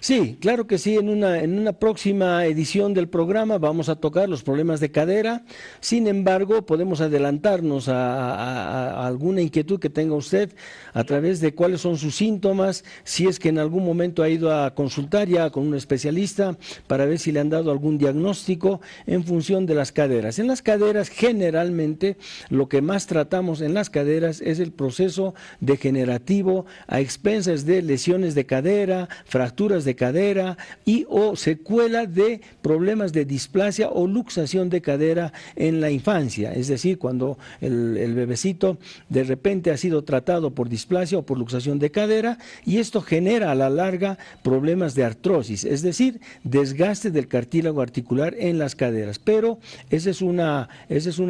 Sí, claro que sí, en una próxima edición del programa vamos a tocar los problemas de cadera. Sin embargo, podemos adelantarnos a alguna inquietud que tenga usted a través de cuáles son sus síntomas, si es que en algún momento ha ido a consultar ya con un especialista para ver si le han dado algún diagnóstico en función de las caderas. En las caderas, generalmente, lo que más tratamos en las caderas es el proceso degenerativo a expensas de lesiones de cadera, fracturas de cadera y o secuela de problemas de displasia o luxación de cadera en la infancia, es decir, cuando el bebecito de repente ha sido tratado por displasia o por luxación de cadera y esto genera a la larga problemas de artrosis, es decir, desgaste del cartílago articular en las caderas, pero ese es un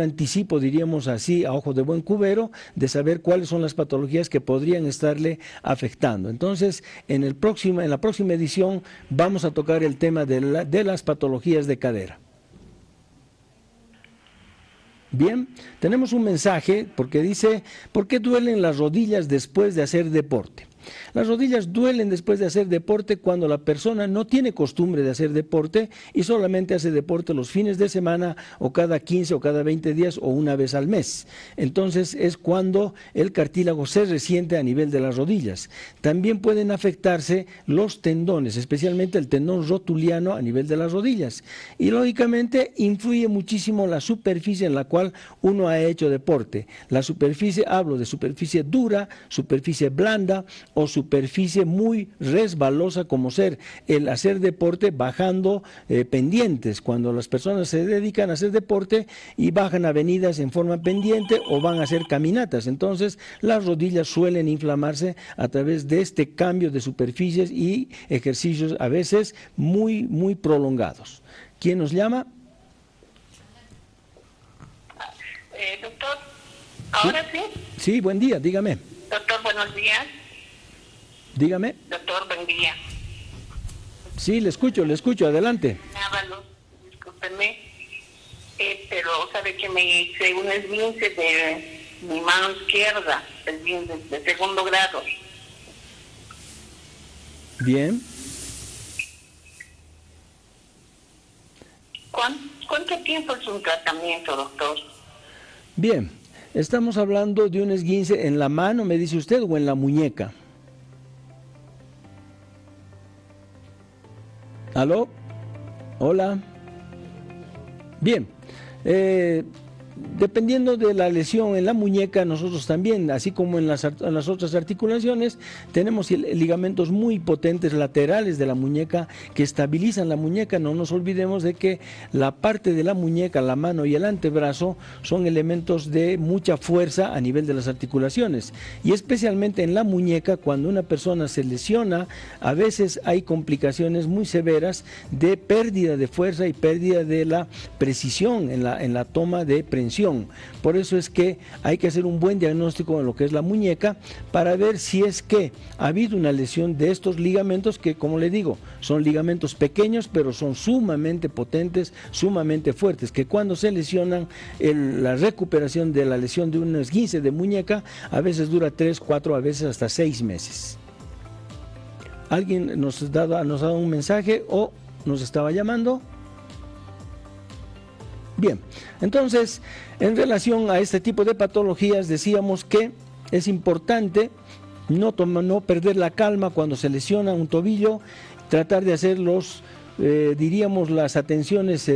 anticipo, diríamos así, a ojo de buen cubero, de saber cuáles son las patologías que podrían estarle afectando. Entonces, en la próxima edición vamos a tocar el tema de las patologías de cadera. Bien, tenemos un mensaje porque dice, ¿por qué duelen las rodillas después de hacer deporte? Las rodillas duelen después de hacer deporte cuando la persona no tiene costumbre de hacer deporte y solamente hace deporte los fines de semana o cada 15 o cada 20 días o una vez al mes. Entonces es cuando el cartílago se resiente a nivel de las rodillas. También pueden afectarse los tendones, especialmente el tendón rotuliano a nivel de las rodillas. Y lógicamente influye muchísimo la superficie en la cual uno ha hecho deporte. La superficie, hablo de superficie dura, superficie blanda o superficie muy resbalosa como ser el hacer deporte bajando pendientes, cuando las personas se dedican a hacer deporte y bajan avenidas en forma pendiente o van a hacer caminatas, entonces las rodillas suelen inflamarse a través de este cambio de superficies y ejercicios a veces muy prolongados. ¿Quién nos llama? Doctor, ¿ahora sí? Sí, buen día, dígame. Doctor, buenos días. Dígame. Doctor, buen día. Sí, le escucho, adelante. Ábalos, discúlpeme, pero sabe que me hice un esguince de mi mano izquierda, esguince de segundo grado. Bien. ¿Cuánto tiempo es un tratamiento, doctor? Bien, estamos hablando de un esguince en la mano, me dice usted, o en la muñeca. ¿Aló? Hola. Bien. Dependiendo de la lesión en la muñeca, nosotros también, así como en las otras articulaciones, tenemos ligamentos muy potentes laterales de la muñeca que estabilizan la muñeca. No nos olvidemos de que la parte de la muñeca, la mano y el antebrazo son elementos de mucha fuerza a nivel de las articulaciones. Y especialmente en la muñeca, cuando una persona se lesiona, a veces hay complicaciones muy severas de pérdida de fuerza y pérdida de la precisión en la toma de prensión tensión. Por eso es que hay que hacer un buen diagnóstico en lo que es la muñeca para ver si es que ha habido una lesión de estos ligamentos que, como le digo, son ligamentos pequeños pero son sumamente potentes, sumamente fuertes, que cuando se lesionan la recuperación de la lesión de un esguince de muñeca a veces dura 3, 4, a veces hasta 6 meses. ¿Alguien nos ha dado un mensaje o nos estaba llamando? Bien, entonces, en relación a este tipo de patologías, decíamos que es importante no perder la calma cuando se lesiona un tobillo, tratar de hacer diríamos las atenciones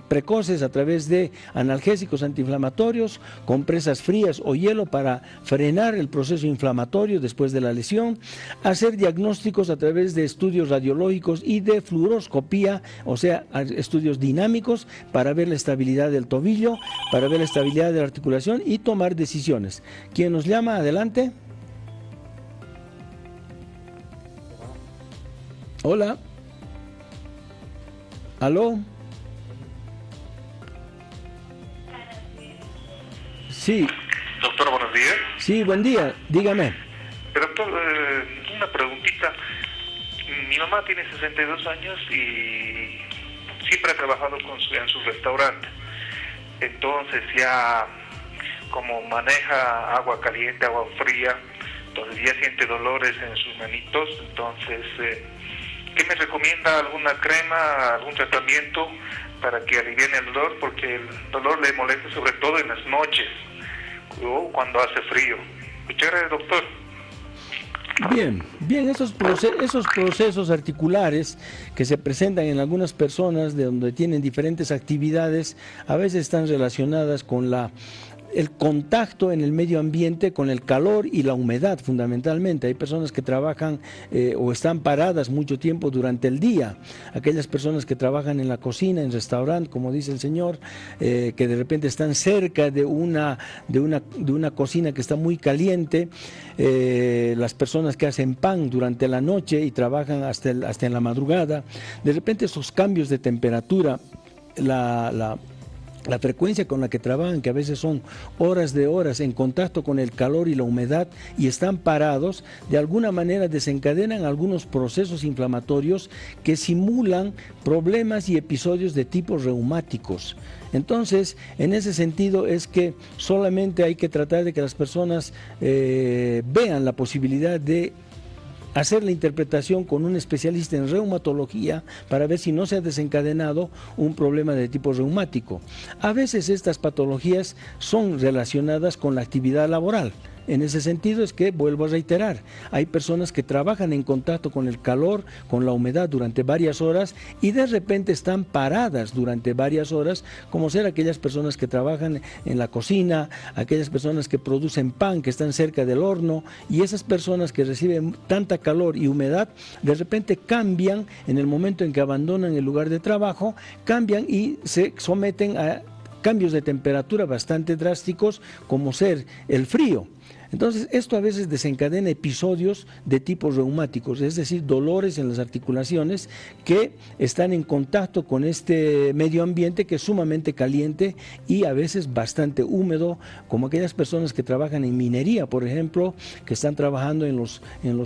precoces a través de analgésicos antiinflamatorios, compresas frías o hielo para frenar el proceso inflamatorio después de la lesión, hacer diagnósticos a través de estudios radiológicos y de fluoroscopía, o sea, estudios dinámicos para ver la estabilidad del tobillo, para ver la estabilidad de la articulación y tomar decisiones. ¿Quién nos llama? Adelante. Hola. ¿Aló? Sí. Doctor, buenos días. Sí, buen día. Dígame. Doctor, una preguntita. Mi mamá tiene 62 años y siempre ha trabajado en su restaurante. Entonces ya como maneja agua caliente, agua fría, entonces ya siente dolores en sus manitos. Entonces, ¿qué me recomienda? ¿Alguna crema, algún tratamiento para que aliviene el dolor? Porque el dolor le molesta sobre todo en las noches o cuando hace frío. Muchas gracias, doctor. Bien, esos procesos articulares que se presentan en algunas personas de donde tienen diferentes actividades, a veces están relacionadas con el contacto en el medio ambiente con el calor y la humedad fundamentalmente. Hay personas que trabajan o están paradas mucho tiempo durante el día, aquellas personas que trabajan en la cocina, en restaurante, como dice el señor, que de repente están cerca de una cocina que está muy caliente, las personas que hacen pan durante la noche y trabajan hasta en la madrugada, de repente esos cambios de temperatura, la frecuencia con la que trabajan, que a veces son horas de horas en contacto con el calor y la humedad y están parados, de alguna manera desencadenan algunos procesos inflamatorios que simulan problemas y episodios de tipo reumáticos. Entonces, en ese sentido es que solamente hay que tratar de que las personas vean la posibilidad de hacer la interpretación con un especialista en reumatología para ver si no se ha desencadenado un problema de tipo reumático. A veces estas patologías son relacionadas con la actividad laboral. En ese sentido es que, vuelvo a reiterar, hay personas que trabajan en contacto con el calor, con la humedad durante varias horas y de repente están paradas durante varias horas, como ser aquellas personas que trabajan en la cocina, aquellas personas que producen pan, que están cerca del horno, y esas personas que reciben tanta calor y humedad, de repente cambian en el momento en que abandonan el lugar de trabajo, cambian y se someten a cambios de temperatura bastante drásticos, como ser el frío. Entonces, esto a veces desencadena episodios de tipo reumáticos, es decir, dolores en las articulaciones que están en contacto con este medio ambiente que es sumamente caliente y a veces bastante húmedo, como aquellas personas que trabajan en minería, por ejemplo, que están trabajando en los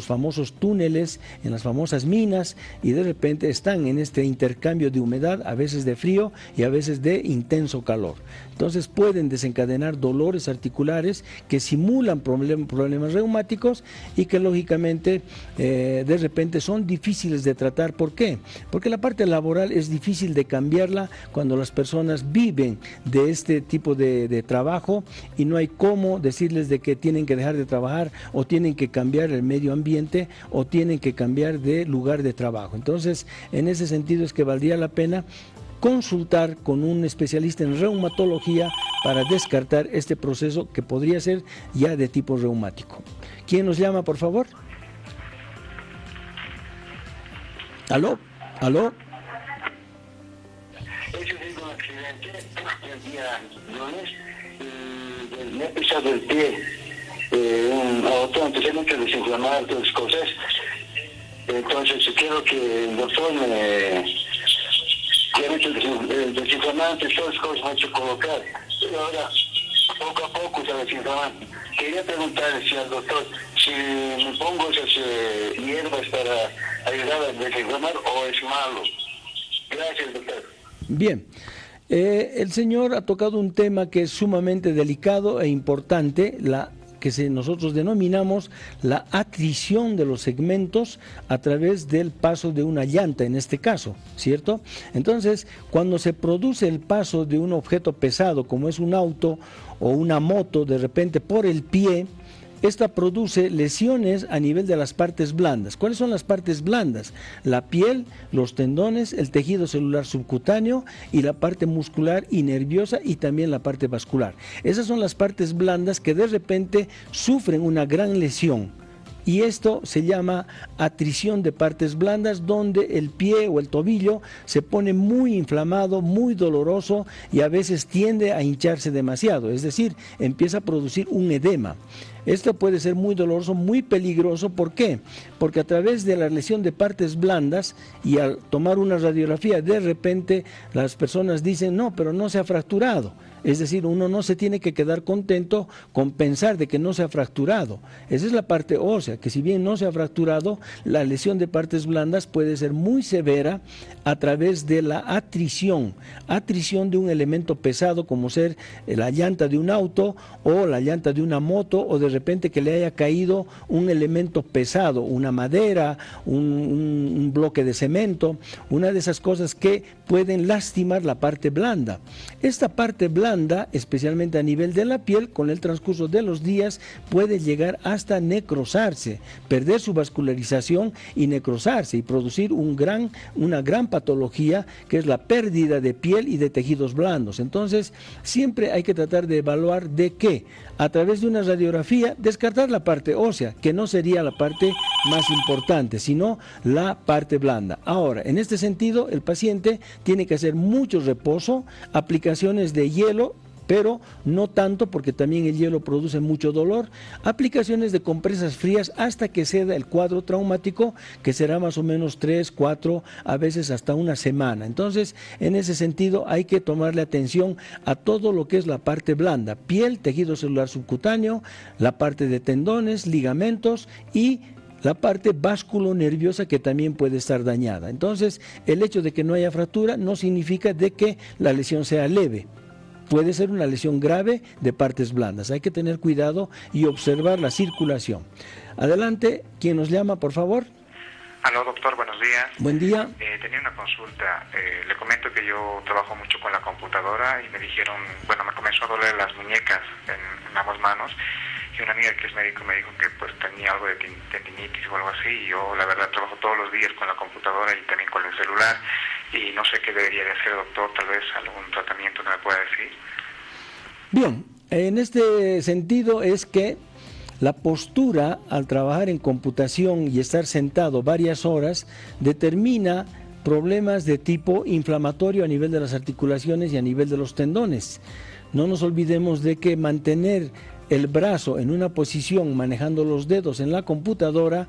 famosos túneles, en las famosas minas, y de repente están en este intercambio de humedad, a veces de frío y a veces de intenso calor. Entonces pueden desencadenar dolores articulares que simulan problemas reumáticos y que lógicamente de repente son difíciles de tratar. ¿Por qué? Porque la parte laboral es difícil de cambiarla cuando las personas viven de este tipo de trabajo y no hay cómo decirles de que tienen que dejar de trabajar o tienen que cambiar el medio ambiente o tienen que cambiar de lugar de trabajo. Entonces, en ese sentido es que valdría la pena consultar con un especialista en reumatología para descartar este proceso que podría ser ya de tipo reumático. ¿Quién nos llama, por favor? ¿Aló? ¿Aló? He tenido un accidente el día lunes, me he pisado el pie, empecé mucho a desinflamar todas las cosas. Entonces quiero que el doctor me ha hecho desinflamante, todas las cosas me ha hecho colocar. que ahora poco a poco se desinflama. Quería preguntarle si al doctor si me pongo esas hierbas para ayudar a desinflamar o es malo. Gracias, doctor. Bien. El señor ha tocado un tema que es sumamente delicado e importante, nosotros denominamos la atrición de los segmentos a través del paso de una llanta, en este caso, ¿cierto? Entonces, cuando se produce el paso de un objeto pesado, como es un auto o una moto, de repente por el pie, esta produce lesiones a nivel de las partes blandas. ¿Cuáles son las partes blandas? La piel, los tendones, el tejido celular subcutáneo y la parte muscular y nerviosa y también la parte vascular. Esas son las partes blandas que de repente sufren una gran lesión. Y esto se llama atrición de partes blandas, donde el pie o el tobillo se pone muy inflamado, muy doloroso y a veces tiende a hincharse demasiado, es decir, empieza a producir un edema. Esto puede ser muy doloroso, muy peligroso. ¿Por qué? Porque a través de la lesión de partes blandas y al tomar una radiografía, de repente las personas dicen, no, pero no se ha fracturado. Es decir, uno no se tiene que quedar contento con pensar de que no se ha fracturado. Esa es la parte ósea, que si bien no se ha fracturado, la lesión de partes blandas puede ser muy severa a través de la atrición de un elemento pesado como ser la llanta de un auto o la llanta de una moto, o de repente que le haya caído un elemento pesado, una madera, un bloque de cemento, una de esas cosas que pueden lastimar la parte blanda. Esta parte blanda, especialmente a nivel de la piel, con el transcurso de los días puede llegar hasta necrosarse, perder su vascularización y necrosarse y producir una gran patología, que es la pérdida de piel y de tejidos blandos. Entonces, siempre hay que tratar de evaluar de qué, a través de una radiografía, descartar la parte ósea, que no sería la parte más importante, sino la parte blanda. Ahora, en este sentido, el paciente tiene que hacer mucho reposo, aplicaciones de hielo, pero no tanto, porque también el hielo produce mucho dolor, aplicaciones de compresas frías hasta que ceda el cuadro traumático, que será más o menos 3, 4, a veces hasta una semana. Entonces, en ese sentido hay que tomarle atención a todo lo que es la parte blanda, piel, tejido celular subcutáneo, la parte de tendones, ligamentos y la parte vasculonerviosa, que también puede estar dañada. Entonces, el hecho de que no haya fractura no significa de que la lesión sea leve. Puede ser una lesión grave de partes blandas. Hay que tener cuidado y observar la circulación. Adelante, ¿quién nos llama, por favor? Aló, doctor, buenos días. Buen día. Tenía una consulta. Le comento que yo trabajo mucho con la computadora y me dijeron, bueno, me comenzó a doler las muñecas en ambas manos. Y una amiga que es médico me dijo que pues tenía algo de tendinitis o algo así. Y yo, la verdad, trabajo todos los días con la computadora y también con el celular. Y no sé qué debería de hacer, doctor, tal vez algún tratamiento que me pueda decir. Bien, en este sentido es que la postura al trabajar en computación y estar sentado varias horas determina problemas de tipo inflamatorio a nivel de las articulaciones y a nivel de los tendones. No nos olvidemos de que mantener el brazo en una posición manejando los dedos en la computadora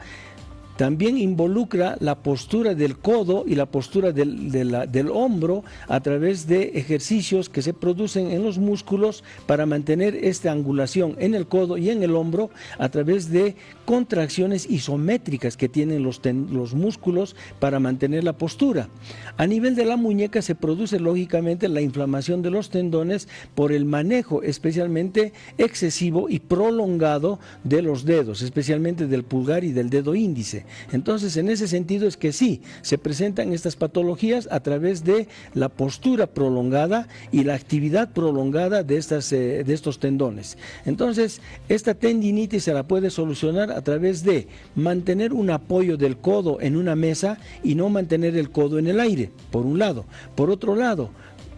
también involucra la postura del codo y la postura del hombro a través de ejercicios que se producen en los músculos para mantener esta angulación en el codo y en el hombro a través de contracciones isométricas que tienen los músculos para mantener la postura. A nivel de la muñeca se produce lógicamente la inflamación de los tendones por el manejo especialmente excesivo y prolongado de los dedos, especialmente del pulgar y del dedo índice. Entonces, en ese sentido es que sí, se presentan estas patologías a través de la postura prolongada y la actividad prolongada de estos tendones. Entonces, esta tendinitis se la puede solucionar a través de mantener un apoyo del codo en una mesa y no mantener el codo en el aire, por un lado. Por otro lado,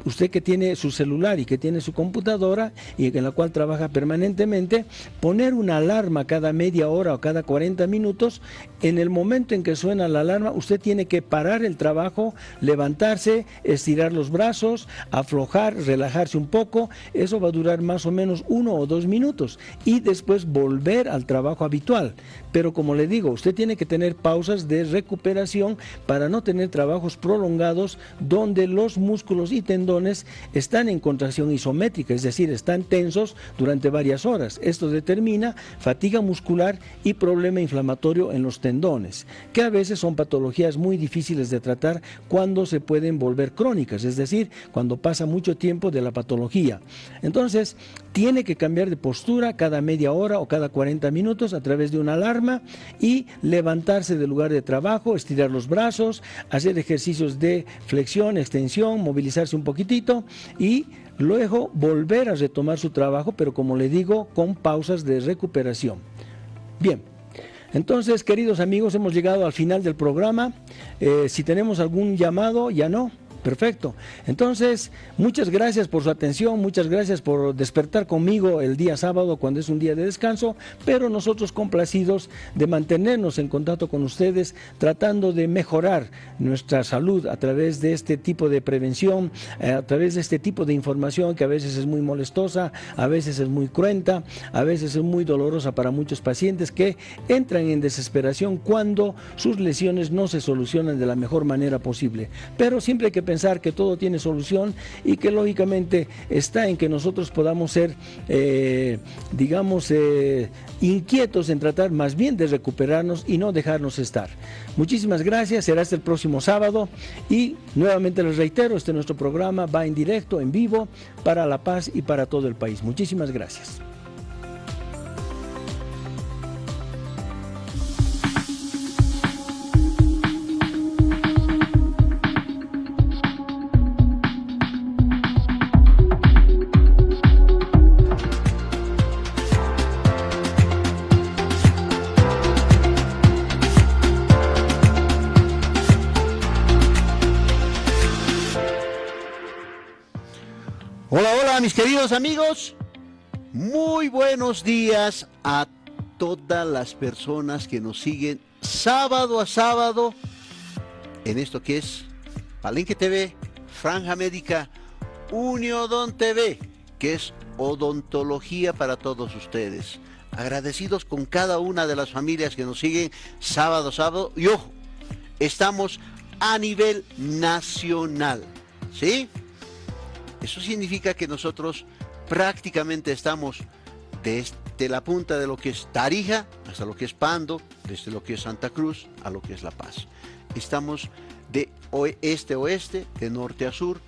usted que tiene su celular y que tiene su computadora y en la cual trabaja permanentemente, poner una alarma cada media hora o cada 40 minutos, en el momento en que suena la alarma, usted tiene que parar el trabajo, levantarse, estirar los brazos, aflojar, relajarse un poco. Eso va a durar más o menos 1 o 2 minutos y después volver al trabajo habitual. Pero como le digo, usted tiene que tener pausas de recuperación para no tener trabajos prolongados donde los músculos y tendones tendones están en contracción isométrica, es decir, están tensos durante varias horas. Esto determina fatiga muscular y problema inflamatorio en los tendones, que a veces son patologías muy difíciles de tratar cuando se pueden volver crónicas, es decir, cuando pasa mucho tiempo de la patología. Entonces, tiene que cambiar de postura cada media hora o cada 40 minutos a través de una alarma y levantarse del lugar de trabajo, estirar los brazos, hacer ejercicios de flexión, extensión, movilizarse un poquitito y luego volver a retomar su trabajo, pero como le digo, con pausas de recuperación. Bien. Entonces, queridos amigos, hemos llegado al final del programa. Si tenemos algún llamado, ya no. Perfecto. Entonces, muchas gracias por su atención, muchas gracias por despertar conmigo el día sábado cuando es un día de descanso, pero nosotros complacidos de mantenernos en contacto con ustedes, tratando de mejorar nuestra salud a través de este tipo de prevención, a través de este tipo de información que a veces es muy molestosa, a veces es muy cruenta, a veces es muy dolorosa para muchos pacientes que entran en desesperación cuando sus lesiones no se solucionan de la mejor manera posible. Pero siempre hay que pensar que todo tiene solución y que lógicamente está en que nosotros podamos ser, inquietos en tratar más bien de recuperarnos y no dejarnos estar. Muchísimas gracias, será hasta el próximo sábado y nuevamente les reitero, nuestro programa va en directo, en vivo, para La Paz y para todo el país. Muchísimas gracias. Mis queridos amigos, muy buenos días a todas las personas que nos siguen sábado a sábado en esto que es Palenque TV, Franja Médica, Uniodont TV, que es odontología para todos ustedes. Agradecidos con cada una de las familias que nos siguen sábado a sábado. Y ojo, estamos a nivel nacional, ¿sí? Eso significa que nosotros prácticamente estamos desde la punta de lo que es Tarija hasta lo que es Pando, desde lo que es Santa Cruz a lo que es La Paz. Estamos de este a oeste, de norte a sur,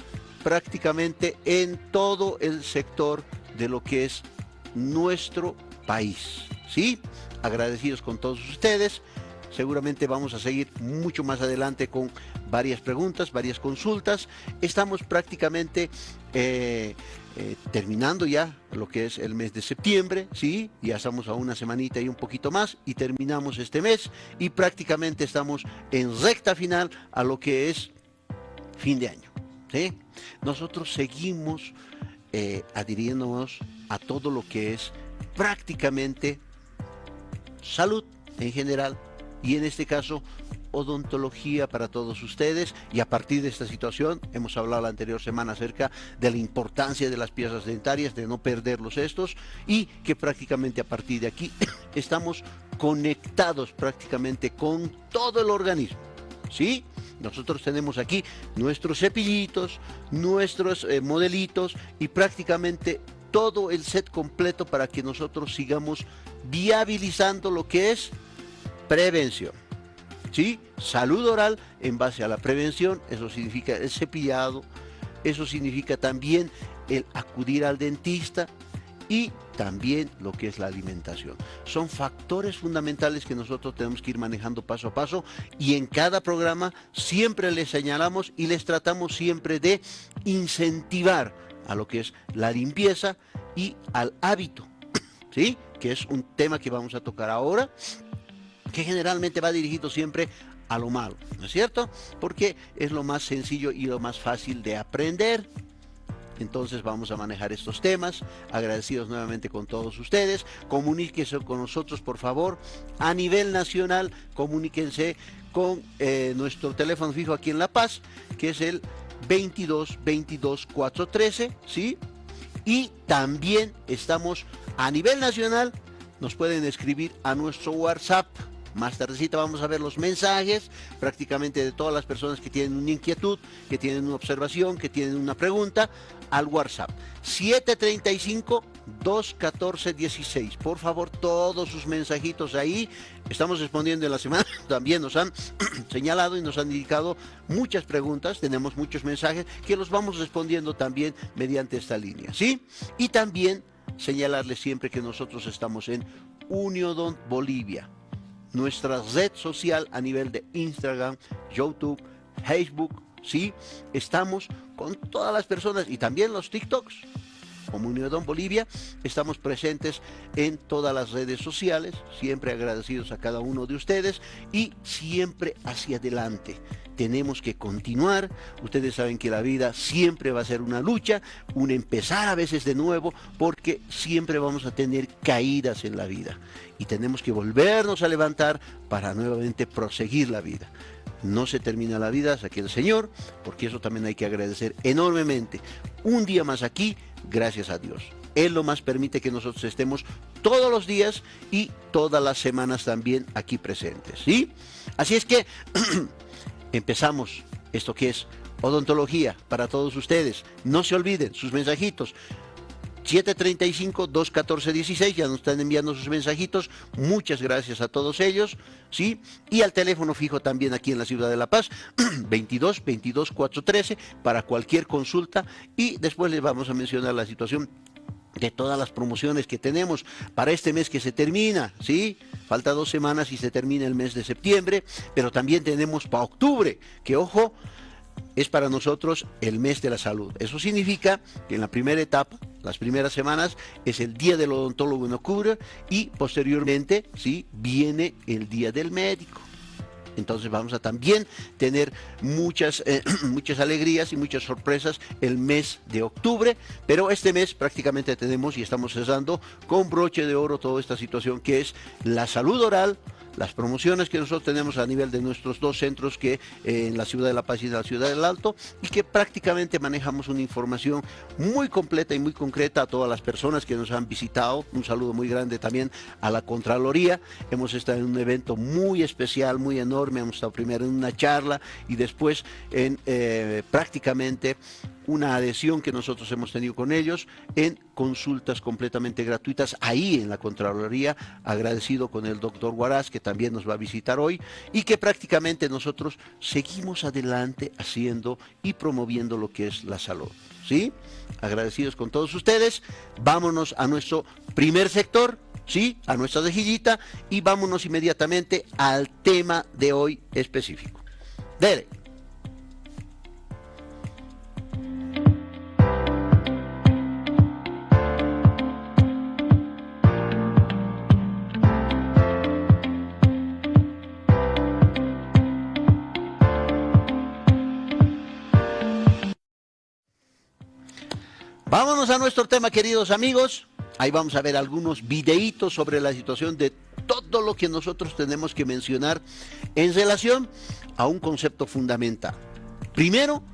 prácticamente en todo el sector de lo que es nuestro país, ¿sí? Agradecidos con todos ustedes. Seguramente vamos a seguir mucho más adelante con varias preguntas, varias consultas. Estamos prácticamente terminando ya lo que es el mes de septiembre, ¿sí? Ya estamos a una semanita y un poquito más y terminamos este mes y prácticamente estamos en recta final a lo que es fin de año, ¿sí? Nosotros seguimos adhiriéndonos a todo lo que es prácticamente salud en general, y en este caso odontología para todos ustedes. Y a partir de esta situación hemos hablado la anterior semana acerca de la importancia de las piezas dentarias, de no perderlos estos, y que prácticamente a partir de aquí estamos conectados prácticamente con todo el organismo, ¿sí? Nosotros tenemos aquí nuestros cepillitos, nuestros modelitos y prácticamente todo el set completo para que nosotros sigamos viabilizando lo que es prevención, ¿sí? Salud oral en base a la prevención. Eso significa el cepillado, eso significa también el acudir al dentista y también lo que es la alimentación. Son factores fundamentales que nosotros tenemos que ir manejando paso a paso, y en cada programa siempre les señalamos y les tratamos siempre de incentivar a lo que es la limpieza y al hábito, ¿sí? Que es un tema que vamos a tocar ahora, que generalmente va dirigido siempre a lo malo, ¿no es cierto? Porque es lo más sencillo y lo más fácil de aprender. Entonces vamos a manejar estos temas, agradecidos nuevamente con todos ustedes. Comuníquense con nosotros, por favor, a nivel nacional. Comuníquense con nuestro teléfono fijo aquí en La Paz, que es el 22 22 413, ¿sí? Y también estamos a nivel nacional, nos pueden escribir a nuestro WhatsApp, Más tardecita vamos a ver los mensajes prácticamente de todas las personas que tienen una inquietud, que tienen una observación, que tienen una pregunta al WhatsApp 735-214-16. Por favor, todos sus mensajitos ahí. Estamos respondiendo en la semana. También nos han señalado y nos han indicado muchas preguntas. Tenemos muchos mensajes que los vamos respondiendo también mediante esta línea, ¿sí? Y también señalarles siempre que nosotros estamos en Uniodont Bolivia, nuestra red social a nivel de Instagram, YouTube, Facebook, ¿sí? Estamos con todas las personas y también los TikToks. Como Uniodont Bolivia, estamos presentes en todas las redes sociales, siempre agradecidos a cada uno de ustedes y siempre hacia adelante. Tenemos que continuar. Ustedes saben que la vida siempre va a ser una lucha, un empezar a veces de nuevo, porque siempre vamos a tener caídas en la vida y tenemos que volvernos a levantar para nuevamente proseguir la vida. No se termina la vida hasta que el Señor, porque eso también hay que agradecer enormemente. Un día más aquí, gracias a Dios. Él lo más permite que nosotros estemos todos los días y todas las semanas también aquí presentes, ¿sí? Así es que empezamos esto que es odontología para todos ustedes. No se olviden sus mensajitos. 735-214-16, ya nos están enviando sus mensajitos, muchas gracias a todos ellos, ¿sí? Y al teléfono fijo también aquí en la ciudad de La Paz, 22-22-413, para cualquier consulta, y después les vamos a mencionar la situación de todas las promociones que tenemos para este mes que se termina, ¿sí? Falta 2 semanas y se termina el mes de septiembre, pero también tenemos para octubre, que ojo, es para nosotros el mes de la salud. Eso significa que en la primera etapa, las primeras semanas, es el Día del Odontólogo en octubre y posteriormente, ¿sí?, viene el Día del Médico. Entonces vamos a también tener muchas alegrías y muchas sorpresas el mes de octubre, pero este mes prácticamente tenemos y estamos cerrando con broche de oro toda esta situación que es la salud oral, las promociones que nosotros tenemos a nivel de nuestros 2 centros que en la ciudad de La Paz y en la ciudad del Alto, y que prácticamente manejamos una información muy completa y muy concreta a todas las personas que nos han visitado. Un saludo muy grande también a la Contraloría. Hemos estado en un evento muy especial, muy enorme. Hemos estado primero en una charla y después en prácticamente una adhesión que nosotros hemos tenido con ellos en consultas completamente gratuitas ahí en la Contraloría, agradecido con el doctor Huaraz, que también nos va a visitar hoy, y que prácticamente nosotros seguimos adelante haciendo y promoviendo lo que es la salud, ¿sí? Agradecidos con todos ustedes. Vámonos a nuestro primer sector, ¿sí? A nuestra dejillita, y vámonos inmediatamente al tema de hoy específico. Dele. Vámonos a nuestro tema, queridos amigos. Ahí vamos a ver algunos videitos sobre la situación de todo lo que nosotros tenemos que mencionar en relación a un concepto fundamental. Primero,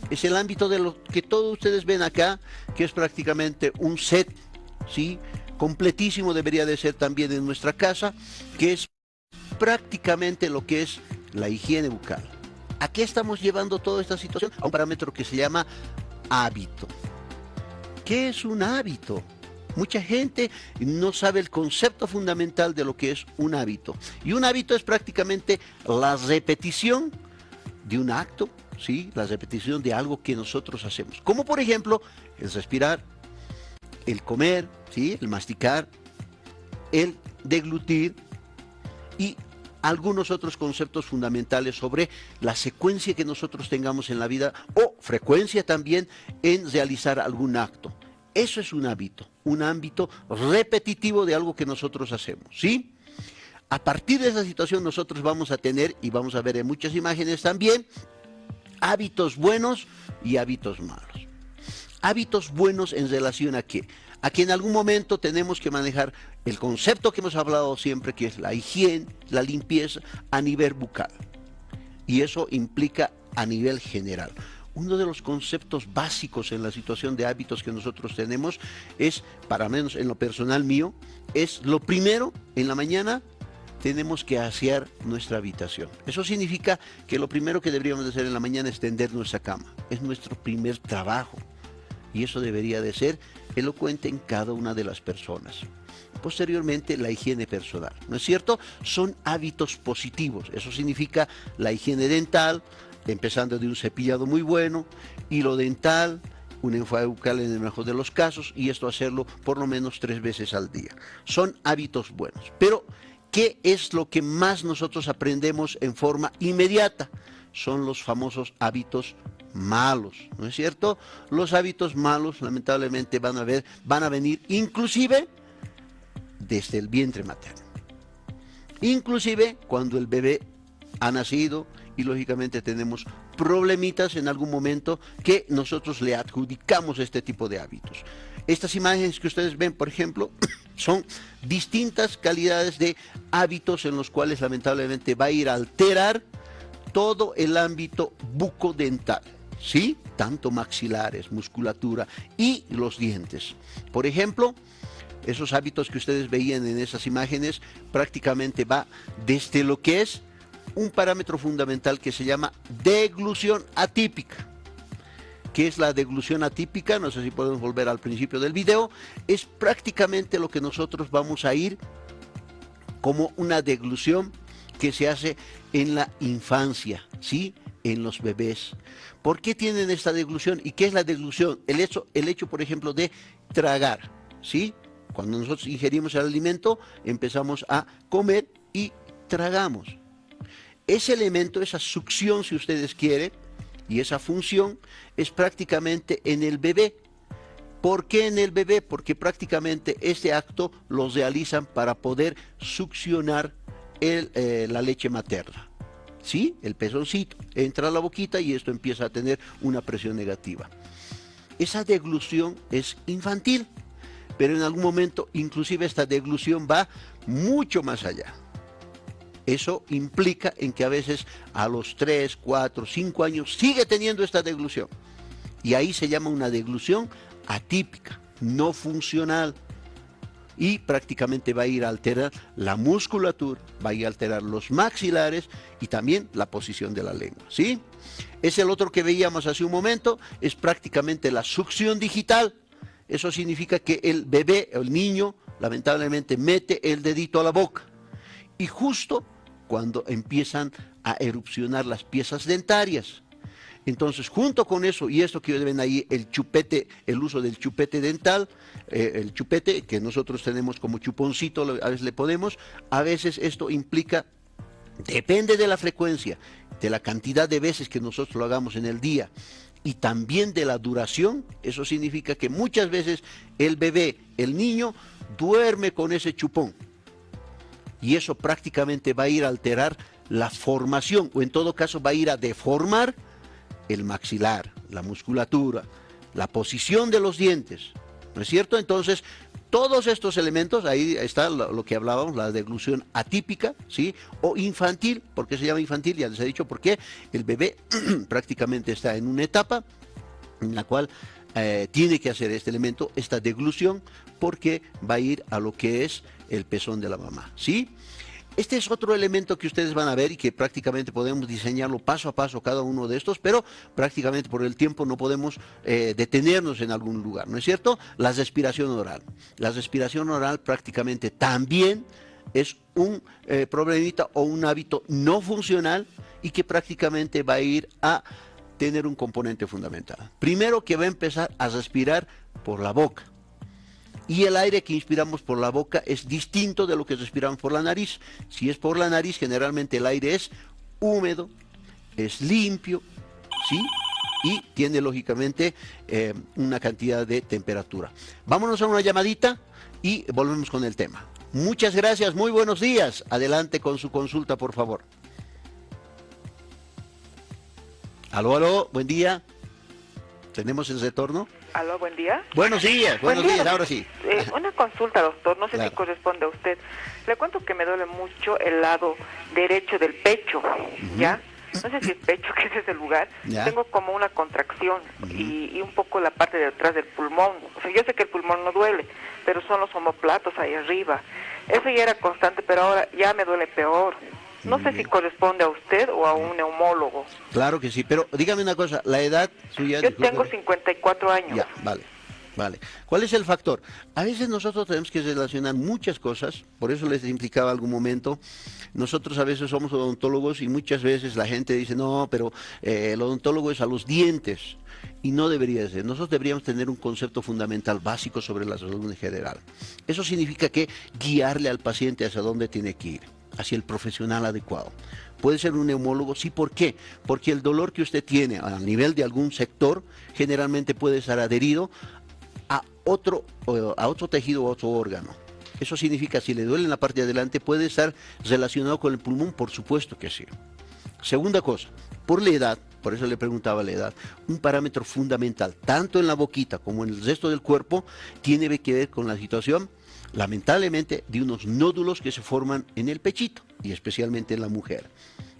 es el ámbito de lo que todos ustedes ven acá, que es prácticamente un set, ¿sí?, completísimo, debería de ser también en nuestra casa, que es prácticamente lo que es la higiene bucal. ¿A qué estamos llevando toda esta situación? A un parámetro que se llama hábito. ¿Qué es un hábito? Mucha gente no sabe el concepto fundamental de lo que es un hábito. Y un hábito es prácticamente la repetición de un acto, ¿sí? La repetición de algo que nosotros hacemos. Como por ejemplo, el respirar, el comer, ¿sí?, el masticar, el deglutir y algunos otros conceptos fundamentales sobre la secuencia que nosotros tengamos en la vida o frecuencia también en realizar algún acto. Eso es un hábito, un ámbito repetitivo de algo que nosotros hacemos, ¿sí? A partir de esa situación nosotros vamos a tener, y vamos a ver en muchas imágenes también, hábitos buenos y hábitos malos. Hábitos buenos en relación a qué? A que en algún momento tenemos que manejar el concepto que hemos hablado siempre, que es la higiene, la limpieza a nivel bucal. Y eso implica a nivel general. Uno de los conceptos básicos en la situación de hábitos que nosotros tenemos es, para menos en lo personal mío, es lo primero en la mañana, tenemos que asear nuestra habitación. Eso significa que lo primero que deberíamos de hacer en la mañana es tender nuestra cama. Es nuestro primer trabajo. Y eso debería de ser elocuente en cada una de las personas. Posteriormente, la higiene personal, ¿no es cierto? Son hábitos positivos. Eso significa la higiene dental, empezando de un cepillado muy bueno, hilo dental, un enjuague bucal en el mejor de los casos, y esto hacerlo por lo menos 3 veces al día. Son hábitos buenos. Pero, ¿qué es lo que más nosotros aprendemos en forma inmediata? Son los famosos hábitos malos, ¿no es cierto? Los hábitos malos, lamentablemente, van a venir inclusive desde el vientre materno. Inclusive cuando el bebé ha nacido y lógicamente tenemos problemitas en algún momento que nosotros le adjudicamos este tipo de hábitos. Estas imágenes que ustedes ven, por ejemplo, son distintas calidades de hábitos en los cuales lamentablemente va a ir a alterar todo el ámbito bucodental, ¿sí? Tanto maxilares, musculatura y los dientes. Por ejemplo, esos hábitos que ustedes veían en esas imágenes prácticamente va desde lo que es un parámetro fundamental que se llama deglución atípica. ¿Qué es la deglución atípica? No sé si podemos volver al principio del video. Es prácticamente lo que nosotros vamos a ir como una deglución que se hace en la infancia, ¿sí? En los bebés. ¿Por qué tienen esta deglución? ¿Y qué es la deglución? El hecho, por ejemplo, de tragar, ¿sí? Cuando nosotros ingerimos el alimento, empezamos a comer y tragamos. Ese elemento, esa succión, si ustedes quieren, y esa función es prácticamente en el bebé. ¿Por qué en el bebé? Porque prácticamente este acto lo realizan para poder succionar la leche materna. ¿Sí? El pezoncito entra a la boquita y esto empieza a tener una presión negativa. Esa deglución es infantil, pero en algún momento inclusive esta deglución va mucho más allá. Eso implica en que a veces a los 3, 4, 5 años sigue teniendo esta deglución. Y ahí se llama una deglución atípica, no funcional. Y prácticamente va a ir a alterar la musculatura, va a ir a alterar los maxilares y también la posición de la lengua, ¿sí? Es el otro que veíamos hace un momento, es prácticamente la succión digital. Eso significa que el bebé, el niño, lamentablemente mete el dedito a la boca. Y justo cuando empiezan a erupcionar las piezas dentarias. Entonces, junto con eso, y esto que ven ahí, el chupete, el uso del chupete dental, el chupete que nosotros tenemos como chuponcito, a veces le ponemos, a veces esto implica, depende de la frecuencia, de la cantidad de veces que nosotros lo hagamos en el día, y también de la duración. Eso significa que muchas veces el bebé, el niño, duerme con ese chupón. Y eso prácticamente va a ir a alterar la formación, o en todo caso va a ir a deformar el maxilar, la musculatura, la posición de los dientes, ¿no es cierto? Entonces, todos estos elementos, ahí está lo que hablábamos, la deglución atípica, ¿sí? O infantil. ¿Por qué se llama infantil? Ya les he dicho por qué. El bebé prácticamente está en una etapa en la cual tiene que hacer este elemento, esta deglución, porque va a ir a lo que es el pezón de la mamá, ¿sí? Este es otro elemento que ustedes van a ver y que prácticamente podemos diseñarlo paso a paso cada uno de estos, pero prácticamente por el tiempo no podemos detenernos en algún lugar, ¿no es cierto? La respiración oral. La respiración oral prácticamente también es un problemita o un hábito no funcional y que prácticamente va a ir a tener un componente fundamental. Primero, que va a empezar a respirar por la boca. Y el aire que inspiramos por la boca es distinto de lo que respiramos por la nariz. Si es por la nariz, generalmente el aire es húmedo, es limpio, ¿sí? Y tiene lógicamente una cantidad de temperatura. Vámonos a una llamadita y volvemos con el tema. Muchas gracias, muy buenos días. Adelante con su consulta, por favor. Aló, aló, buen día. ¿Tenemos el retorno? Aló, buen día. Buenos días, ahora sí. Una consulta, doctor, no sé Claro. si corresponde a usted. Le cuento que me duele mucho el lado derecho del pecho, ¿ya? No sé si es pecho, que ese es el lugar. Ya. Tengo como una contracción y un poco la parte de atrás del pulmón. O sea, yo sé que el pulmón no duele, pero son los omoplatos ahí arriba. Eso ya era constante, pero ahora ya me duele peor. No sé si corresponde a usted o a un neumólogo. Claro que sí, pero dígame una cosa, la edad suya... Yo tengo 54 años. Ya, vale. Vale. ¿Cuál es el factor? A veces nosotros tenemos que relacionar muchas cosas, por eso les implicaba algún momento. Nosotros a veces somos odontólogos y muchas veces la gente dice, no, pero el odontólogo es a los dientes. Y no debería ser. Nosotros deberíamos tener un concepto fundamental básico sobre la salud en general. Eso significa que guiarle al paciente hacia dónde tiene que ir, hacia el profesional adecuado. ¿Puede ser un neumólogo? Sí, ¿por qué? Porque el dolor que usted tiene a nivel de algún sector generalmente puede estar adherido a otro tejido o otro órgano. Eso significa, si le duele en la parte de adelante, puede estar relacionado con el pulmón, por supuesto que sí. Segunda cosa, por la edad, por eso le preguntaba la edad, un parámetro fundamental, tanto en la boquita como en el resto del cuerpo, tiene que ver con la situación, lamentablemente, de unos nódulos que se forman en el pechito, y especialmente en la mujer.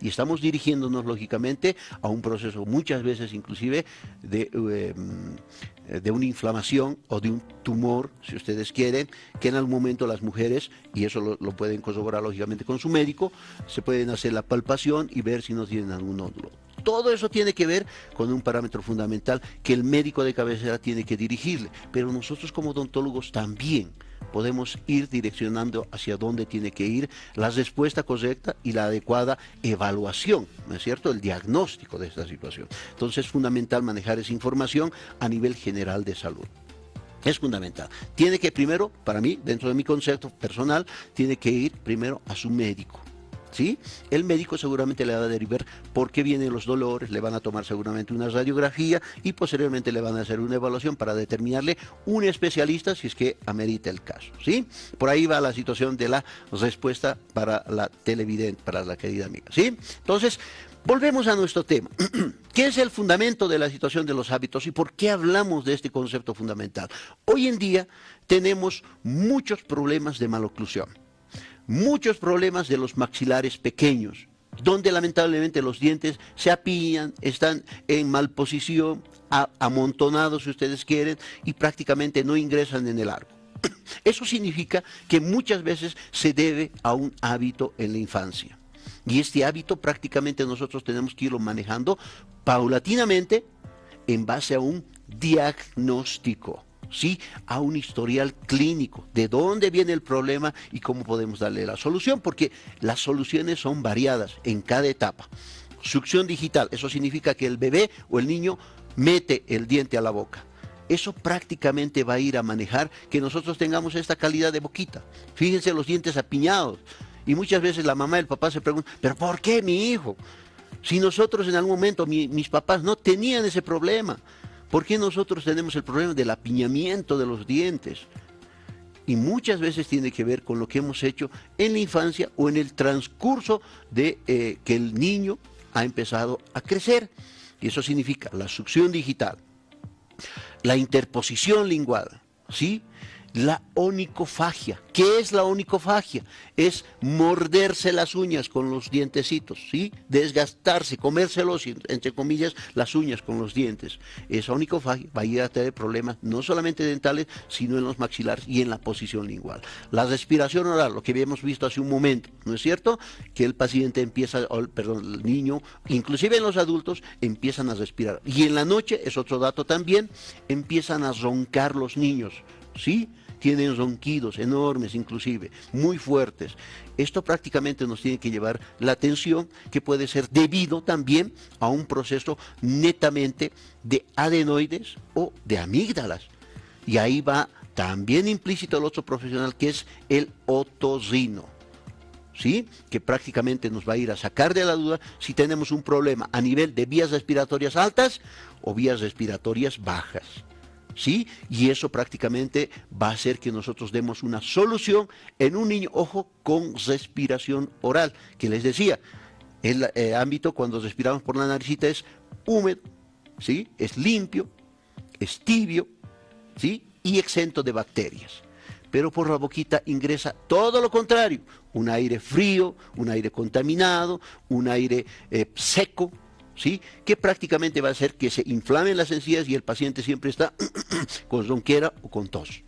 Y estamos dirigiéndonos, lógicamente, a un proceso muchas veces inclusive de una inflamación o de un tumor, si ustedes quieren, que en algún momento las mujeres, y eso lo pueden corroborar lógicamente con su médico, se pueden hacer la palpación y ver si no tienen algún nódulo. Todo eso tiene que ver con un parámetro fundamental que el médico de cabecera tiene que dirigirle, pero nosotros como odontólogos también podemos ir direccionando hacia dónde tiene que ir la respuesta correcta y la adecuada evaluación, ¿no es cierto?, el diagnóstico de esta situación. Entonces es fundamental manejar esa información a nivel general de salud. Es fundamental. Tiene que primero, para mí, dentro de mi concepto personal, tiene que ir primero a su médico. ¿Sí? El médico seguramente le va a derivar por qué vienen los dolores, le van a tomar seguramente una radiografía y posteriormente le van a hacer una evaluación para determinarle un especialista si es que amerita el caso, ¿sí? Por ahí va la situación de la respuesta para la televidente, para la querida amiga, ¿sí? Entonces, volvemos a nuestro tema. ¿Qué es el fundamento de la situación de los hábitos y por qué hablamos de este concepto fundamental? Hoy en día tenemos muchos problemas de maloclusión. Muchos problemas de los maxilares pequeños, donde lamentablemente los dientes se apiñan, están en mal posición, amontonados si ustedes quieren, y prácticamente no ingresan en el arco. Eso significa que muchas veces se debe a un hábito en la infancia. Y este hábito prácticamente nosotros tenemos que irlo manejando paulatinamente en base a un diagnóstico. ¿Sí? A un historial clínico, de dónde viene el problema y cómo podemos darle la solución, porque las soluciones son variadas en cada etapa. Succión digital, eso significa que el bebé o el niño mete el diente a la boca. Eso prácticamente va a ir a manejar que nosotros tengamos esta calidad de boquita. Fíjense los dientes apiñados. Y muchas veces la mamá y el papá se preguntan, ¿pero por qué mi hijo? Si nosotros en algún momento, mis papás no tenían ese problema. ¿Por qué nosotros tenemos el problema del apiñamiento de los dientes? Y muchas veces tiene que ver con lo que hemos hecho en la infancia o en el transcurso de que el niño ha empezado a crecer. Y eso significa la succión digital, la interposición lingual, ¿sí? La onicofagia. ¿Qué es la onicofagia? Es morderse las uñas con los dientecitos, ¿sí? Desgastarse, comérselos, entre comillas, las uñas con los dientes. Esa onicofagia va a ir a tener problemas no solamente dentales, sino en los maxilares y en la posición lingual. La respiración oral, lo que habíamos visto hace un momento, ¿no es cierto? Que el paciente empieza, el niño, inclusive en los adultos, empiezan a respirar. Y en la noche, es otro dato también, empiezan a roncar los niños, ¿sí? Tienen ronquidos enormes inclusive, muy fuertes. Esto prácticamente nos tiene que llevar la atención, que puede ser debido también a un proceso netamente de adenoides o de amígdalas. Y ahí va también implícito el otro profesional, que es el otorrino, ¿sí? Que prácticamente nos va a ir a sacar de la duda si tenemos un problema a nivel de vías respiratorias altas o vías respiratorias bajas. ¿Sí? Y eso prácticamente va a hacer que nosotros demos una solución en un niño, ojo, con respiración oral, que les decía, el ámbito cuando respiramos por la naricita es húmedo, ¿sí? Es limpio, es tibio, ¿sí? Y exento de bacterias. Pero por la boquita ingresa todo lo contrario, un aire frío, un aire contaminado, un aire seco, ¿sí? Que prácticamente va a hacer que se inflamen las encías y el paciente siempre está con ronquera o con tos,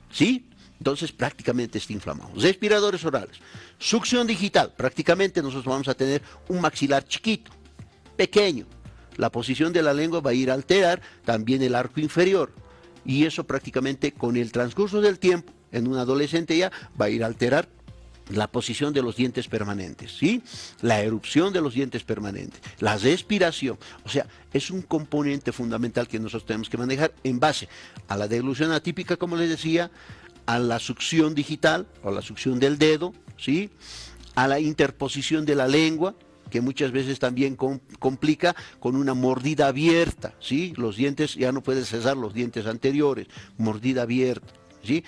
¿sí? Entonces prácticamente está inflamado. Respiradores orales. Succión digital. Prácticamente nosotros vamos a tener un maxilar chiquito, pequeño. La posición de la lengua va a ir a alterar también el arco inferior. Y eso prácticamente con el transcurso del tiempo, en un adolescente ya, va a ir a alterar la posición de los dientes permanentes, ¿sí? La erupción de los dientes permanentes, la respiración. O sea, es un componente fundamental que nosotros tenemos que manejar en base a la deglución atípica, como les decía, a la succión digital o la succión del dedo, ¿sí? A la interposición de la lengua, que muchas veces también complica con una mordida abierta, ¿sí? Los dientes, ya no puedes cesar los dientes anteriores, mordida abierta, ¿sí?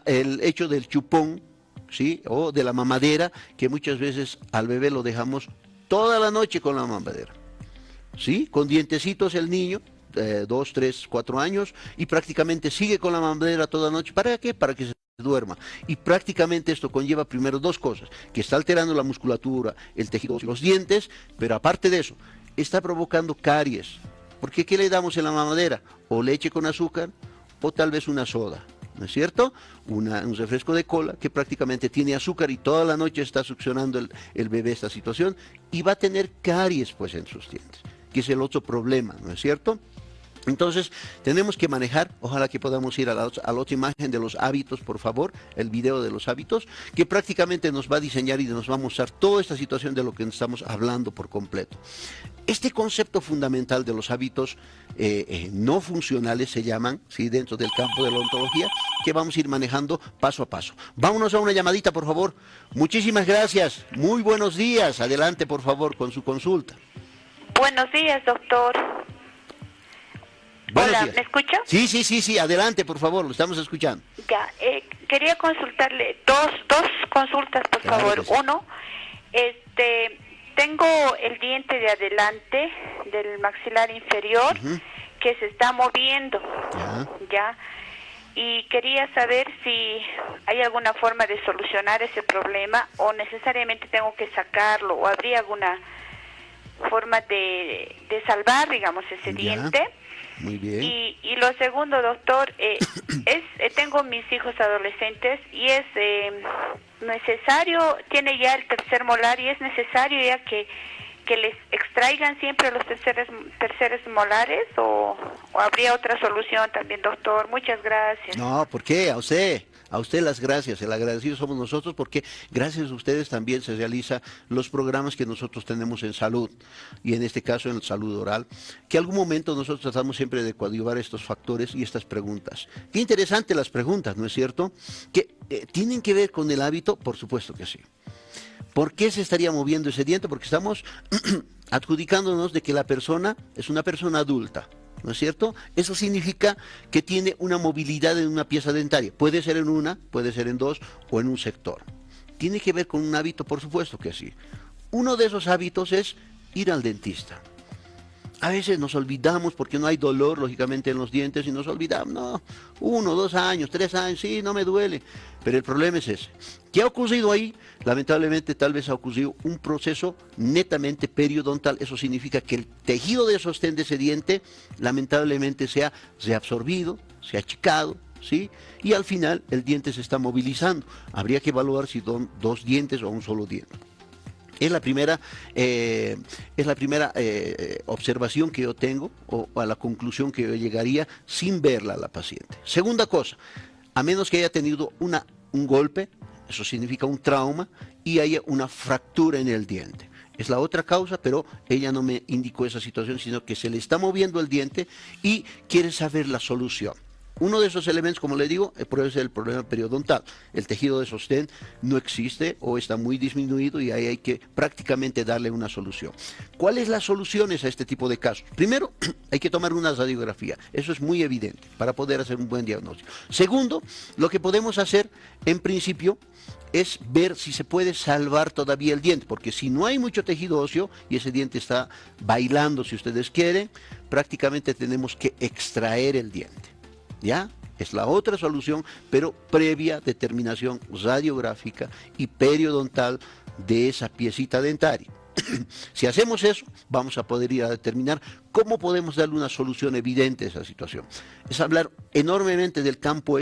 El hecho del chupón, ¿sí? O de la mamadera, que muchas veces al bebé lo dejamos toda la noche con la mamadera, ¿sí? Con dientecitos el niño, 2, 3, 4 años, y prácticamente sigue con la mamadera toda la noche. ¿Para qué? Para que se duerma. Y prácticamente esto conlleva primero dos cosas, que está alterando la musculatura, el tejido, los dientes, pero aparte de eso, está provocando caries. Porque ¿qué le damos en la mamadera? O leche con azúcar, o tal vez una soda, ¿no es cierto? Un refresco de cola que prácticamente tiene azúcar y toda la noche está succionando el bebé esta situación y va a tener caries pues en sus dientes, que es el otro problema, ¿no es cierto? Entonces tenemos que manejar, ojalá que podamos ir a la otra imagen de los hábitos, por favor, el video de los hábitos, que prácticamente nos va a diseñar y nos va a mostrar toda esta situación de lo que estamos hablando por completo. Este concepto fundamental de los hábitos no funcionales se llaman, ¿sí? Dentro del campo de la ontología, que vamos a ir manejando paso a paso. Vámonos a una llamadita, por favor. Muchísimas gracias. Muy buenos días. Adelante, por favor, con su consulta. Buenos días, doctor. Buenos Hola, días. ¿me escucha? Sí, adelante, por favor, lo estamos escuchando. Ya, quería consultarle dos consultas, por Claro favor. que sí. Uno, tengo el diente de adelante del maxilar inferior que se está moviendo, ya, y quería saber si hay alguna forma de solucionar ese problema o necesariamente tengo que sacarlo o habría alguna forma de salvar, digamos, ese diente. Muy bien. Y lo segundo, doctor, tengo mis hijos adolescentes y es necesario, tiene ya el tercer molar y es necesario ya que les extraigan siempre los terceros molares o habría otra solución también, doctor. Muchas gracias. No, ¿por qué? A usted las gracias, el agradecido somos nosotros porque gracias a ustedes también se realizan los programas que nosotros tenemos en salud y en este caso en salud oral, que en algún momento nosotros tratamos siempre de coadyuvar estos factores y estas preguntas. Qué interesante las preguntas, ¿no es cierto? ¿Que tienen que ver con el hábito? Por supuesto que sí. ¿Por qué se estaría moviendo ese diente? Porque estamos adjudicándonos de que la persona es una persona adulta, ¿no es cierto? Eso significa que tiene una movilidad en una pieza dentaria. Puede ser en una, puede ser en dos o en un sector. ¿Tiene que ver con un hábito? Por supuesto que sí. Uno de esos hábitos es ir al dentista. A veces nos olvidamos porque no hay dolor, lógicamente, en los dientes y nos olvidamos. No, 1, 2 años, 3 años, sí, no me duele. Pero el problema es ese. ¿Qué ha ocurrido ahí? Lamentablemente, tal vez ha ocurrido un proceso netamente periodontal. Eso significa que el tejido de sostén de ese diente, lamentablemente, se ha reabsorbido, se ha achicado, ¿sí? Y al final, el diente se está movilizando. Habría que evaluar si son 2 dientes o un solo diente. Es la primera observación que yo tengo o a la conclusión que yo llegaría sin verla a la paciente. Segunda cosa, a menos que haya tenido un golpe, eso significa un trauma, y haya una fractura en el diente. Es la otra causa, pero ella no me indicó esa situación, sino que se le está moviendo el diente y quiere saber la solución. Uno de esos elementos, como le digo, puede ser el problema periodontal. El tejido de sostén no existe o está muy disminuido y ahí hay que prácticamente darle una solución. ¿Cuáles las soluciones a este tipo de casos? Primero, hay que tomar una radiografía. Eso es muy evidente para poder hacer un buen diagnóstico. Segundo, lo que podemos hacer, en principio, es ver si se puede salvar todavía el diente, porque si no hay mucho tejido óseo y ese diente está bailando, si ustedes quieren, prácticamente tenemos que extraer el diente. ¿Ya? Es la otra solución, pero previa determinación radiográfica y periodontal de esa piecita dentaria. Si hacemos eso, vamos a poder ir a determinar cómo podemos darle una solución evidente a esa situación. Es hablar enormemente del campo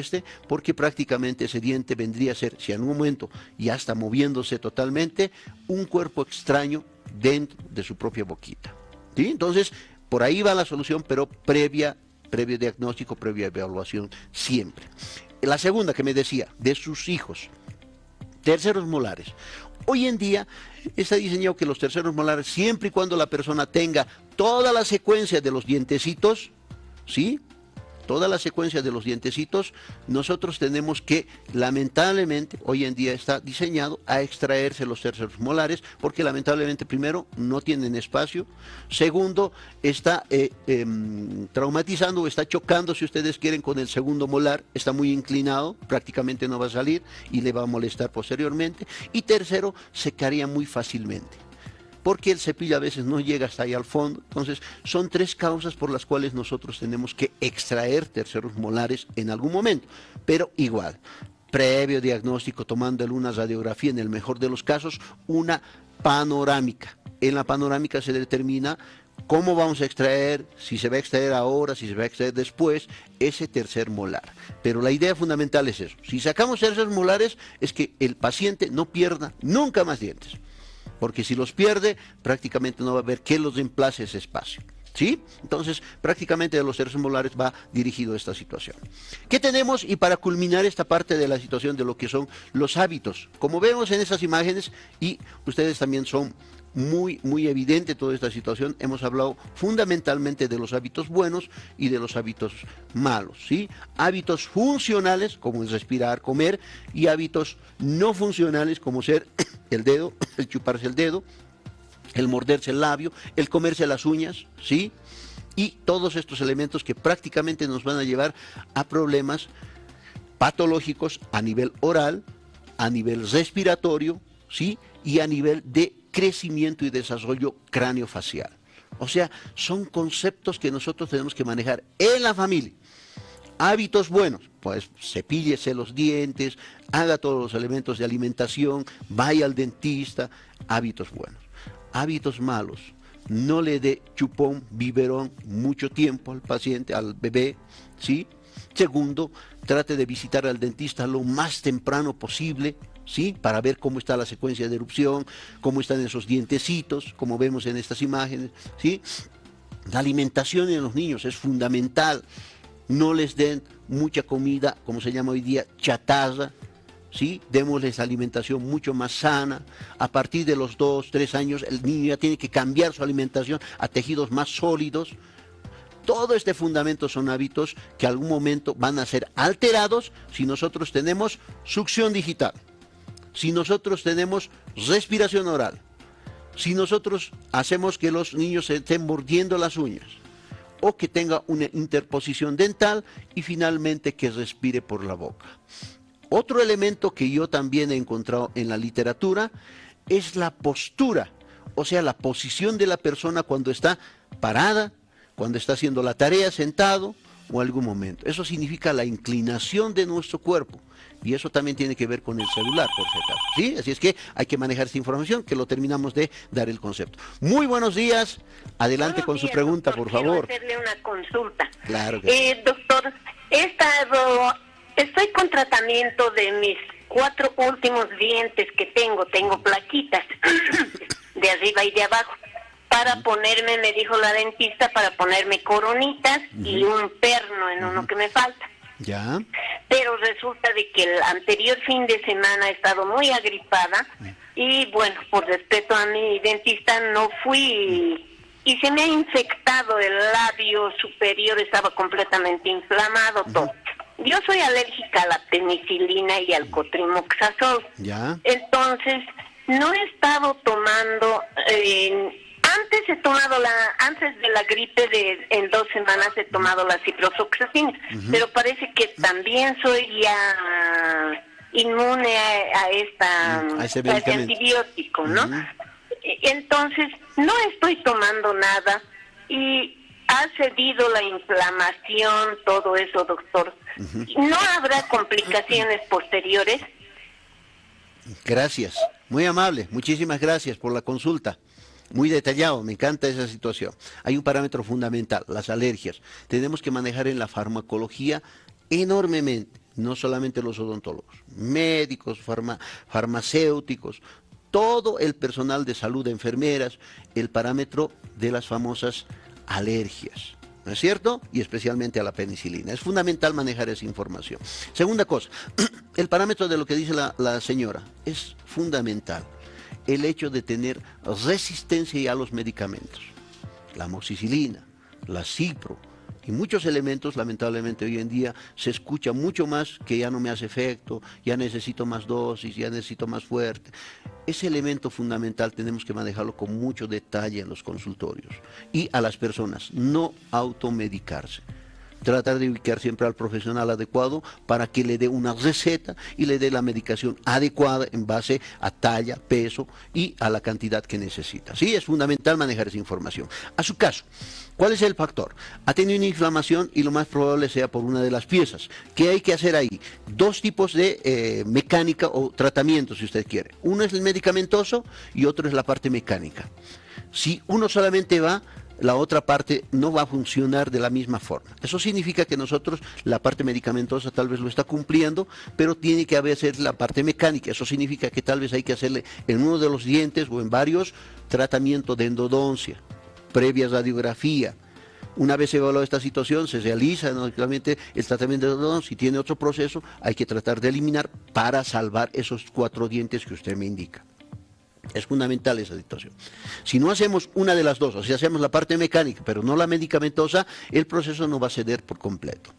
porque prácticamente ese diente vendría a ser, si en un momento ya está moviéndose totalmente, un cuerpo extraño dentro de su propia boquita. ¿Sí? Entonces, por ahí va la solución, pero previo diagnóstico, previa evaluación siempre. La segunda que me decía, de sus hijos, terceros molares. Hoy en día está diseñado que los terceros molares, siempre y cuando la persona tenga toda la secuencia de los dientecitos, ¿sí? Toda la secuencia de los dientecitos, nosotros tenemos que, lamentablemente, hoy en día está diseñado a extraerse los terceros molares, porque lamentablemente, primero, no tienen espacio, segundo, está traumatizando o está chocando, si ustedes quieren, con el segundo molar, está muy inclinado, prácticamente no va a salir y le va a molestar posteriormente, y tercero, se caería muy fácilmente, porque el cepillo a veces no llega hasta ahí al fondo. Entonces, son tres causas por las cuales nosotros tenemos que extraer terceros molares en algún momento, pero igual, previo diagnóstico, tomando una radiografía, en el mejor de los casos, una panorámica. En la panorámica se determina cómo vamos a extraer, si se va a extraer ahora, si se va a extraer después, ese tercer molar. Pero la idea fundamental es eso. Si sacamos terceros molares, es que el paciente no pierda nunca más dientes, porque si los pierde, prácticamente no va a haber que los reemplace ese espacio, ¿sí? Entonces, prácticamente de los terceros molares va dirigido a esta situación. ¿Qué tenemos? Y para culminar esta parte de la situación de lo que son los hábitos, como vemos en estas imágenes, y ustedes también son muy evidente toda esta situación, hemos hablado fundamentalmente de los hábitos buenos y de los hábitos malos, ¿sí? Hábitos funcionales, como el respirar, comer, y hábitos no funcionales, como ser el dedo, el chuparse el dedo, el morderse el labio, el comerse las uñas, ¿sí? Y todos estos elementos que prácticamente nos van a llevar a problemas patológicos a nivel oral, a nivel respiratorio, ¿sí? Y a nivel de crecimiento y desarrollo craneofacial. O sea, son conceptos que nosotros tenemos que manejar en la familia. Hábitos buenos, pues cepíllese los dientes, haga todos los elementos de alimentación, vaya al dentista. Hábitos buenos. Hábitos malos, no le dé chupón, biberón mucho tiempo al paciente, al bebé, ¿sí? Segundo, trate de visitar al dentista lo más temprano posible, ¿sí? Para ver cómo está la secuencia de erupción, cómo están esos dientecitos, como vemos en estas imágenes, ¿sí? La alimentación en los niños es fundamental. No les den mucha comida, como se llama hoy día, chatarra, ¿sí? Démosles alimentación mucho más sana. A partir de los 2, 3 años, el niño ya tiene que cambiar su alimentación a tejidos más sólidos. Todo este fundamento son hábitos que en algún momento van a ser alterados si nosotros tenemos succión digital, si nosotros tenemos respiración oral, si nosotros hacemos que los niños se estén mordiendo las uñas, o que tenga una interposición dental, y finalmente que respire por la boca. Otro elemento que yo también he encontrado en la literatura es la postura, o sea, la posición de la persona cuando está parada, cuando está haciendo la tarea sentado o algún momento. Eso significa la inclinación de nuestro cuerpo. Y eso también tiene que ver con el celular, por si acaso, ¿sí? Así es que hay que manejar esta información, que lo terminamos de dar el concepto. Muy buenos días. Adelante con su pregunta, doctor, por favor. Quiero hacerle una consulta. Claro que sí. Doctor, estoy con tratamiento de mis 4 últimos dientes que tengo. Tengo plaquitas de arriba y de abajo. Para ponerme, me dijo la dentista, para ponerme coronitas y un perno en uno que me falta. Ya. Pero resulta de que el anterior fin de semana he estado muy agripada y bueno, por respeto a mi dentista no fui y se me ha infectado el labio superior, estaba completamente inflamado todo. Yo soy alérgica a la penicilina y al cotrimoxazol. Ya. Entonces, no he estado tomando... Antes de la gripe en 2 semanas he tomado la ciprofloxacina, pero parece que también soy ya inmune a este antibiótico, ¿no? Entonces, no estoy tomando nada y ha cedido la inflamación, todo eso, doctor. ¿No habrá complicaciones posteriores? Gracias, muy amable, muchísimas gracias por la consulta. Muy detallado, me encanta esa situación. Hay un parámetro fundamental, las alergias. Tenemos que manejar en la farmacología enormemente, no solamente los odontólogos, médicos, farmacéuticos, todo el personal de salud, enfermeras, el parámetro de las famosas alergias. ¿No es cierto? Y especialmente a la penicilina. Es fundamental manejar esa información. Segunda cosa, el parámetro de lo que dice la señora es fundamental. El hecho de tener resistencia a los medicamentos. La amoxicilina, la cipro y muchos elementos, lamentablemente hoy en día se escucha mucho más que ya no me hace efecto, ya necesito más dosis, ya necesito más fuerte. Ese elemento fundamental tenemos que manejarlo con mucho detalle en los consultorios. Y a las personas, no automedicarse. Tratar de ubicar siempre al profesional adecuado para que le dé una receta y le dé la medicación adecuada en base a talla, peso y a la cantidad que necesita. Sí, es fundamental manejar esa información. A su caso, ¿cuál es el factor? Ha tenido una inflamación y lo más probable sea por una de las piezas. ¿Qué hay que hacer ahí? Dos tipos de mecánica o tratamiento, si usted quiere. Uno es el medicamentoso y otro es la parte mecánica. Si uno solamente va, la otra parte no va a funcionar de la misma forma. Eso significa que nosotros, la parte medicamentosa tal vez lo está cumpliendo, pero tiene que hacer la parte mecánica. Eso significa que tal vez hay que hacerle en uno de los dientes o en varios tratamiento de endodoncia, previa radiografía. Una vez evaluada esta situación, se realiza naturalmente el tratamiento de endodoncia. Si tiene otro proceso, hay que tratar de eliminar para salvar esos 4 dientes que usted me indica. Es fundamental esa situación. Si no hacemos una de las dos, o sea, hacemos la parte mecánica, pero no la medicamentosa, el proceso no va a ceder por completo.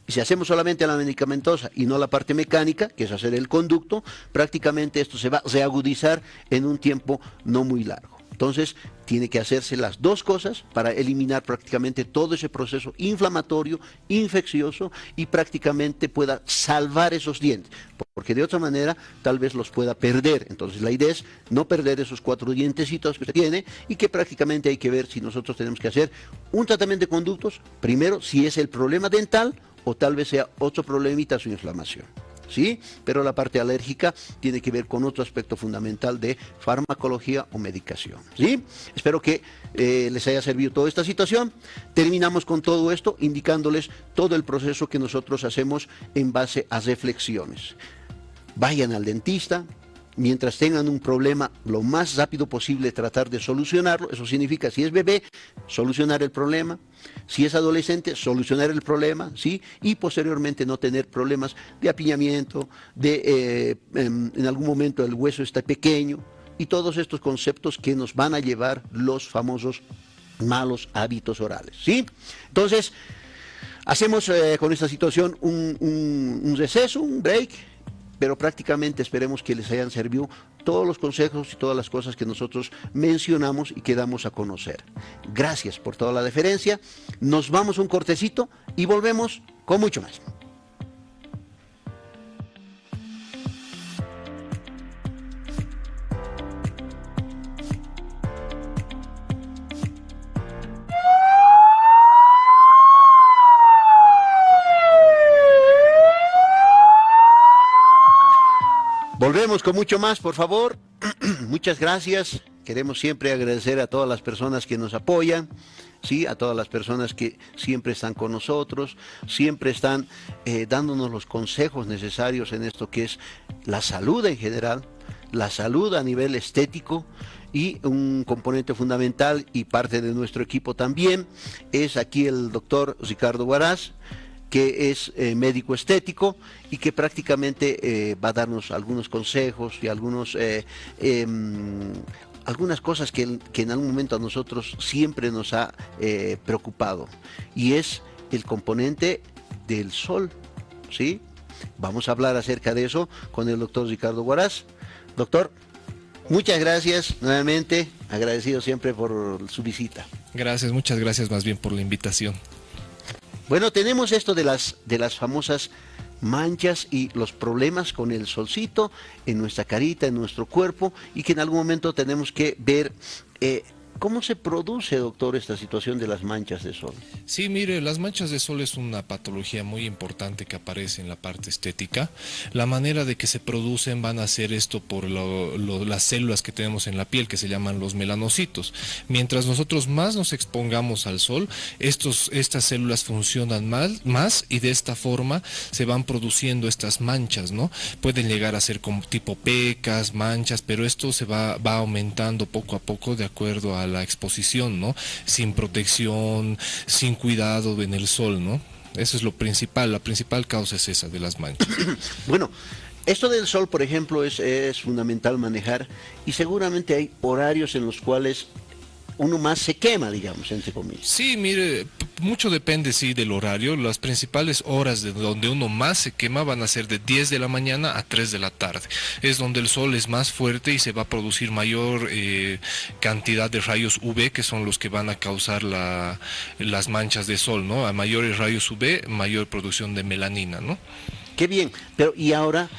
Y si hacemos solamente la medicamentosa y no la parte mecánica, que es hacer el conducto, prácticamente esto se va a reagudizar en un tiempo no muy largo. Entonces, tiene que hacerse las dos cosas para eliminar prácticamente todo ese proceso inflamatorio, infeccioso y prácticamente pueda salvar esos dientes, porque de otra manera tal vez los pueda perder. Entonces, la idea es no perder esos 4 dientecitos que usted tiene y que prácticamente hay que ver si nosotros tenemos que hacer un tratamiento de conductos, primero si es el problema dental o tal vez sea otro problemita su inflamación. ¿Sí? Pero la parte alérgica tiene que ver con otro aspecto fundamental de farmacología o medicación. ¿Sí? Espero que les haya servido toda esta situación. Terminamos con todo esto indicándoles todo el proceso que nosotros hacemos en base a reflexiones. Vayan al dentista. Mientras tengan un problema, lo más rápido posible tratar de solucionarlo. Eso significa, si es bebé, solucionar el problema. Si es adolescente, solucionar el problema, ¿sí? Y posteriormente no tener problemas de apiñamiento, en algún momento el hueso está pequeño, y todos estos conceptos que nos van a llevar los famosos malos hábitos orales, ¿sí? Entonces, hacemos con esta situación un receso, un break, pero prácticamente esperemos que les hayan servido todos los consejos y todas las cosas que nosotros mencionamos y que damos a conocer. Gracias por toda la deferencia. Nos vamos un cortecito y volvemos con mucho más. Volvemos con mucho más, por favor. Muchas gracias. Queremos siempre agradecer a todas las personas que nos apoyan, ¿sí? A todas las personas que siempre están con nosotros, siempre están dándonos los consejos necesarios en esto que es la salud en general, la salud a nivel estético, y un componente fundamental y parte de nuestro equipo también es aquí el doctor Ricardo Huaraz, que es médico estético y que prácticamente va a darnos algunos consejos y algunas cosas que en algún momento a nosotros siempre nos ha preocupado, y es el componente del sol, ¿sí? Vamos a hablar acerca de eso con el doctor Ricardo Huaraz. Doctor, muchas gracias nuevamente, agradecido siempre por su visita. Gracias, muchas gracias más bien por la invitación. Bueno, tenemos esto de las famosas manchas y los problemas con el solcito en nuestra carita, en nuestro cuerpo, y que en algún momento tenemos que ver ¿Cómo se produce, doctor, esta situación de las manchas de sol? Sí, mire, las manchas de sol es una patología muy importante que aparece en la parte estética. La manera de que se producen van a ser esto por las células que tenemos en la piel, que se llaman los melanocitos. Mientras nosotros más nos expongamos al sol, estas células funcionan más y de esta forma se van produciendo estas manchas, ¿no? Pueden llegar a ser como tipo pecas, manchas, pero esto se va aumentando poco a poco de acuerdo a la exposición, ¿no? Sin protección, sin cuidado en el sol, ¿no? Eso es lo principal, la principal causa es esa de las manchas. Bueno, esto del sol, por ejemplo, es fundamental manejar, y seguramente hay horarios en los cuales uno más se quema, digamos, entre comillas. Sí, mire, mucho depende, sí, del horario. Las principales horas de donde uno más se quema van a ser de 10 de la mañana a 3 de la tarde. Es donde el sol es más fuerte y se va a producir mayor cantidad de rayos UV, que son los que van a causar las manchas de sol, ¿no? A mayores rayos UV, mayor producción de melanina, ¿no? Qué bien, pero ¿y ahora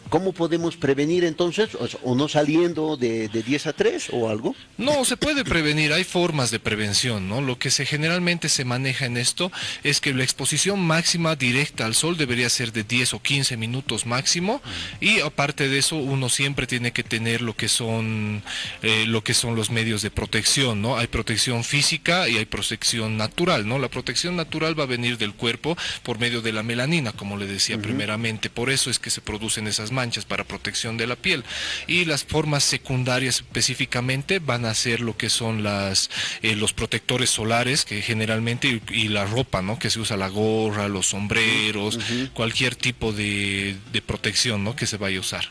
cómo podemos prevenir entonces? ¿O no saliendo de 10 a 3 o algo? No, se puede prevenir, hay formas de prevención, ¿no? Lo que generalmente se maneja en esto es que la exposición máxima directa al sol debería ser de 10 o 15 minutos máximo, y aparte de eso uno siempre tiene que tener lo que son los medios de protección, ¿no? Hay protección física y hay protección natural, ¿no? La protección natural va a venir del cuerpo por medio de la melanina, como le decía primeramente, por eso es que se producen esas manchas para protección de la piel, y las formas secundarias específicamente van a ser lo que son los protectores solares, que generalmente, y la ropa, ¿no? Que se usa, la gorra, los sombreros, cualquier tipo de protección, ¿no? Que se vaya a usar.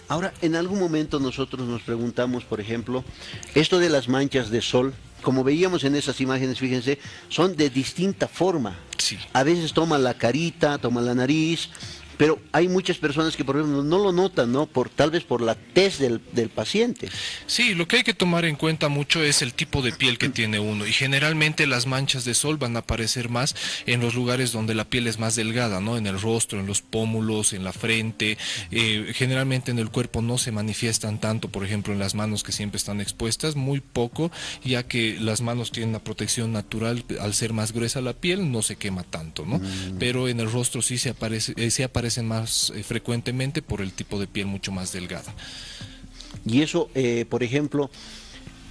Ahora, en algún momento nosotros nos preguntamos, por ejemplo, esto de las manchas de sol, como veíamos en esas imágenes, fíjense, son de distinta forma. Sí. A veces toman la carita, toman la nariz, pero hay muchas personas que, por ejemplo, no lo notan, ¿no? Tal vez por la tez del paciente. Sí, lo que hay que tomar en cuenta mucho es el tipo de piel que tiene uno, y generalmente las manchas de sol van a aparecer más en los lugares donde la piel es más delgada, ¿no? En el rostro, en los pómulos, en la frente. Generalmente en el cuerpo no se manifiestan tanto, por ejemplo, en las manos, que siempre están expuestas, muy poco, ya que las manos tienen una protección natural, al ser más gruesa la piel no se quema tanto, ¿no? Pero en el rostro sí se aparecen más frecuentemente por el tipo de piel mucho más delgada. Y eso, por ejemplo,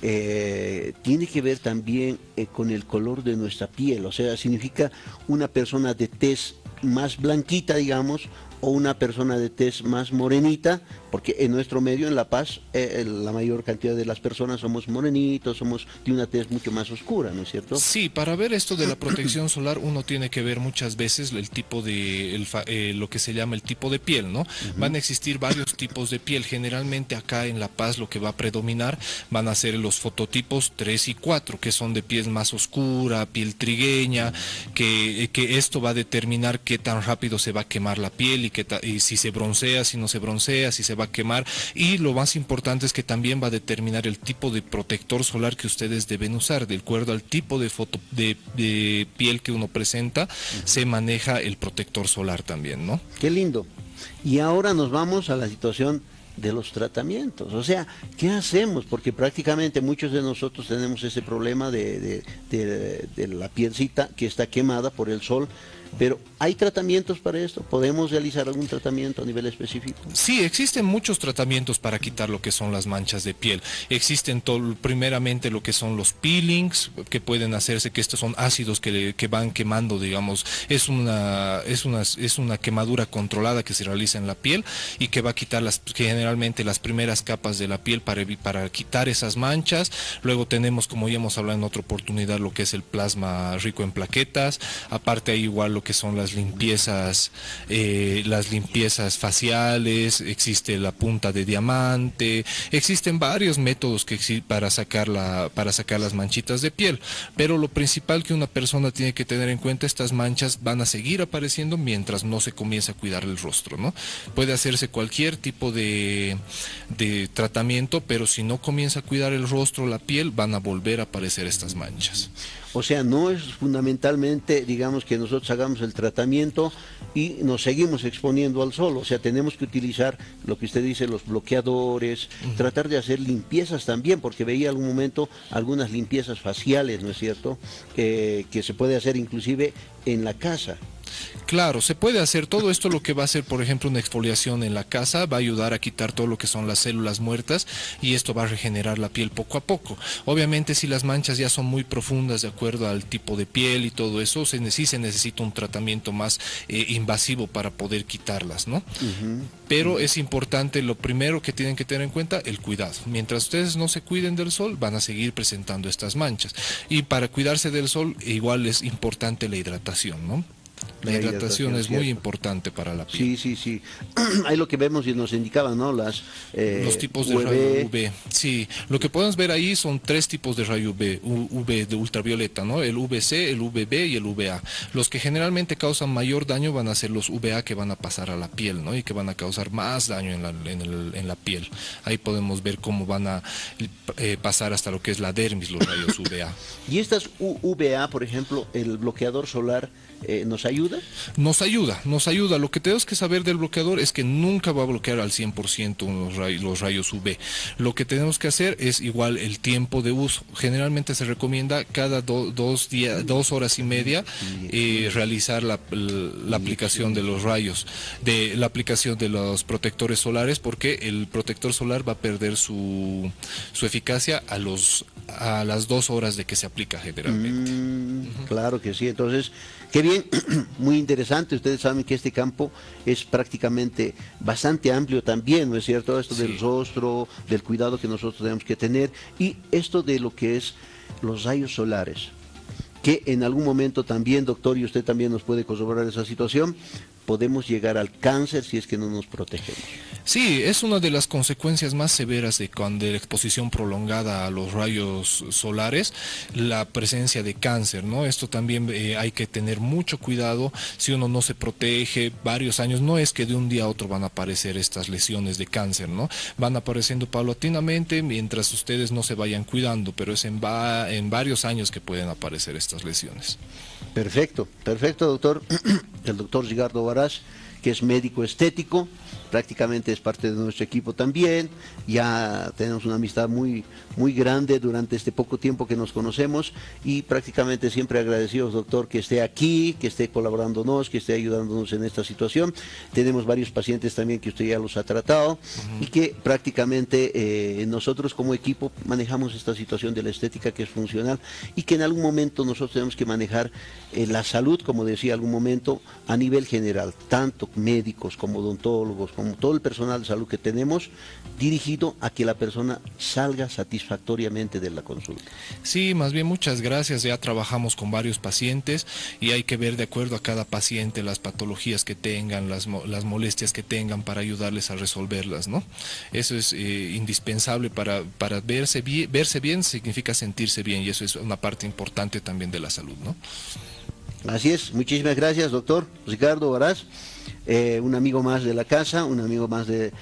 tiene que ver también con el color de nuestra piel, o sea, significa una persona de tez más blanquita, digamos, o una persona de tez más morenita, porque en nuestro medio, en La Paz, la mayor cantidad de las personas somos morenitos, somos de una tez mucho más oscura, ¿no es cierto? Sí, para ver esto de la protección solar uno tiene que ver muchas veces el tipo de, lo que se llama el tipo de piel, ¿no? Van a existir varios tipos de piel. Generalmente acá en La Paz lo que va a predominar van a ser los fototipos 3 y 4, que son de piel más oscura, piel trigueña, que esto va a determinar qué tan rápido se va a quemar la piel, y si se broncea, si no se broncea, si se va a quemar, y lo más importante es que también va a determinar el tipo de protector solar que ustedes deben usar. De acuerdo al tipo de piel que uno presenta, se maneja el protector solar también, ¿no? Qué lindo. Y ahora nos vamos a la situación de los tratamientos, o sea, ¿qué hacemos? Porque prácticamente muchos de nosotros tenemos ese problema de la pielcita que está quemada por el sol, pero ¿hay tratamientos para esto? ¿Podemos realizar algún tratamiento a nivel específico? Sí, existen muchos tratamientos para quitar lo que son las manchas de piel. Existen primeramente lo que son los peelings, que pueden hacerse, que estos son ácidos que van quemando, digamos, es una quemadura controlada que se realiza en la piel y que va a quitar generalmente las primeras capas de la piel para quitar esas manchas. Luego tenemos, como ya hemos hablado en otra oportunidad, lo que es el plasma rico en plaquetas. Aparte hay igual lo que son las limpiezas faciales, existe la punta de diamante, existen varios métodos para sacar las manchitas de piel, pero lo principal que una persona tiene que tener en cuenta, estas manchas van a seguir apareciendo mientras no se comience a cuidar el rostro, ¿no? Puede hacerse cualquier tipo de tratamiento, pero si no comienza a cuidar el rostro, la piel, van a volver a aparecer estas manchas. O sea, no es fundamentalmente, digamos, que nosotros hagamos el tratamiento y nos seguimos exponiendo al sol. O sea, tenemos que utilizar lo que usted dice, los bloqueadores, tratar de hacer limpiezas también, porque veía algún momento algunas limpiezas faciales, ¿no es cierto?, que se puede hacer inclusive en la casa. Claro, se puede hacer todo esto. Lo que va a hacer, por ejemplo, una exfoliación en la casa va a ayudar a quitar todo lo que son las células muertas y esto va a regenerar la piel poco a poco. Obviamente, si las manchas ya son muy profundas de acuerdo al tipo de piel y todo eso, sí se necesita un tratamiento más invasivo para poder quitarlas, ¿no? Pero es importante, lo primero que tienen que tener en cuenta, el cuidado. Mientras ustedes no se cuiden del sol, van a seguir presentando estas manchas. Y para cuidarse del sol, igual es importante la hidratación, ¿no? La hidratación es muy importante para la piel. Sí. Ahí lo que vemos y nos indicaban, ¿no? Los tipos de rayo UV. Sí, lo que podemos ver ahí son 3 tipos de rayo UV, UV de ultravioleta, ¿no? El UVC, el UVB y el UVA. Los que generalmente causan mayor daño van a ser los UVA, que van a pasar a la piel, ¿no? Y que van a causar más daño en la piel. Ahí podemos ver cómo van a pasar hasta lo que es la dermis, los rayos UVA. Y estas UVA, por ejemplo, el bloqueador solar, ¿nos ayuda? Nos ayuda. Lo que tenemos que saber del bloqueador es que nunca va a bloquear al 100% los rayos UV. Lo que tenemos que hacer es igual el tiempo de uso. Generalmente se recomienda cada 2 horas y media realizar la aplicación de los rayos, de la aplicación de los protectores solares, porque el protector solar va a perder su eficacia a las 2 horas de que se aplica generalmente. Claro que sí. Entonces, qué bien, muy interesante. Ustedes saben que este campo es prácticamente bastante amplio también, ¿no es cierto? Esto del rostro, del cuidado que nosotros tenemos que tener, y esto de lo que es los rayos solares, que en algún momento también, doctor, y usted también nos puede corroborar esa situación, podemos llegar al cáncer si es que no nos protegemos. Sí, es una de las consecuencias más severas de la exposición prolongada a los rayos solares, la presencia de cáncer, ¿no? Esto también hay que tener mucho cuidado. Si uno no se protege varios años, no es que de un día a otro van a aparecer estas lesiones de cáncer, ¿no? Van apareciendo paulatinamente mientras ustedes no se vayan cuidando, pero es en varios años que pueden aparecer estas lesiones. Perfecto, doctor. El doctor Ricardo Huaraz, que es médico estético, prácticamente es parte de nuestro equipo también. Ya tenemos una amistad muy grande durante este poco tiempo que nos conocemos, y prácticamente siempre agradecidos, doctor, que esté aquí, que esté colaborándonos, que esté ayudándonos en esta situación. Tenemos varios pacientes también que usted ya los ha tratado, y que prácticamente nosotros como equipo manejamos esta situación de la estética, que es funcional, y que en algún momento nosotros tenemos que manejar la salud, como decía algún momento, a nivel general, tanto médicos como odontólogos, como todo el personal de salud que tenemos, dirigido a que la persona salga satisfactoriamente de la consulta. Sí, más bien muchas gracias. Ya trabajamos con varios pacientes y hay que ver de acuerdo a cada paciente las patologías que tengan, las molestias que tengan, para ayudarles a resolverlas, ¿no? Eso es indispensable para verse bien significa sentirse bien, y eso es una parte importante también de la salud, ¿no? Así es, muchísimas gracias, doctor Ricardo Huaraz, un amigo más de la casa, un amigo más del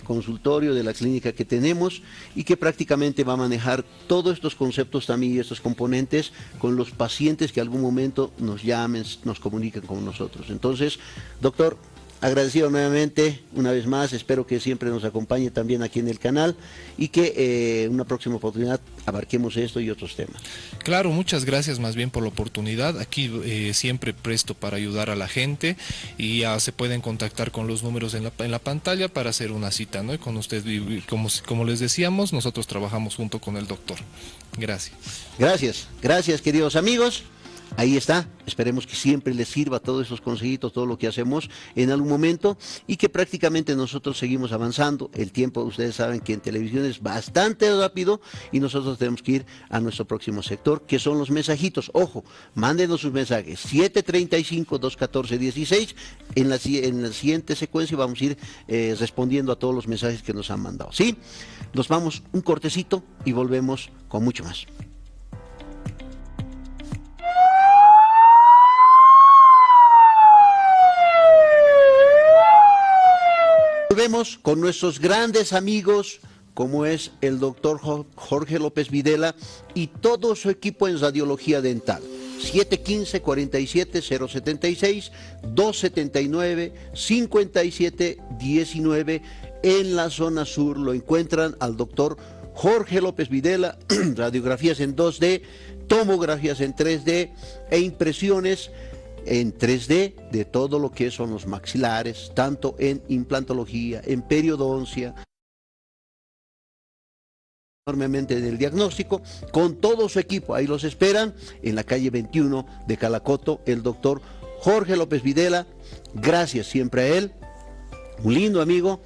consultorio, de la clínica que tenemos, y que prácticamente va a manejar todos estos conceptos también y estos componentes con los pacientes que algún momento nos llamen, nos comuniquen con nosotros. Entonces, doctor, agradecido nuevamente, una vez más, espero que siempre nos acompañe también aquí en el canal, y que una próxima oportunidad abarquemos esto y otros temas. Claro, muchas gracias más bien por la oportunidad. Aquí siempre presto para ayudar a la gente, y ya se pueden contactar con los números en la pantalla para hacer una cita, ¿no? Y con usted, como les decíamos, nosotros trabajamos junto con el doctor. Gracias. Gracias queridos amigos. Ahí está, esperemos que siempre les sirva todos esos consejitos, todo lo que hacemos en algún momento, y que prácticamente nosotros seguimos avanzando. El tiempo, ustedes saben que en televisión es bastante rápido, y nosotros tenemos que ir a nuestro próximo sector, que son los mensajitos. Ojo, mándenos sus mensajes, 735-214-16, en la siguiente secuencia vamos a ir respondiendo a todos los mensajes que nos han mandado, ¿sí? Nos vamos un cortecito y volvemos con mucho más. Volvemos con nuestros grandes amigos como es el doctor Jorge López Videla y todo su equipo en radiología dental. 715-47-076, 279-57-19. En la zona sur lo encuentran al doctor Jorge López Videla, radiografías en 2D, tomografías en 3D e impresiones en 3D de todo lo que son los maxilares, tanto en implantología, en periodoncia, enormemente del diagnóstico, con todo su equipo. Ahí los esperan en la calle 21 de Calacoto, el doctor Jorge López Videla. Gracias siempre a él, un lindo amigo,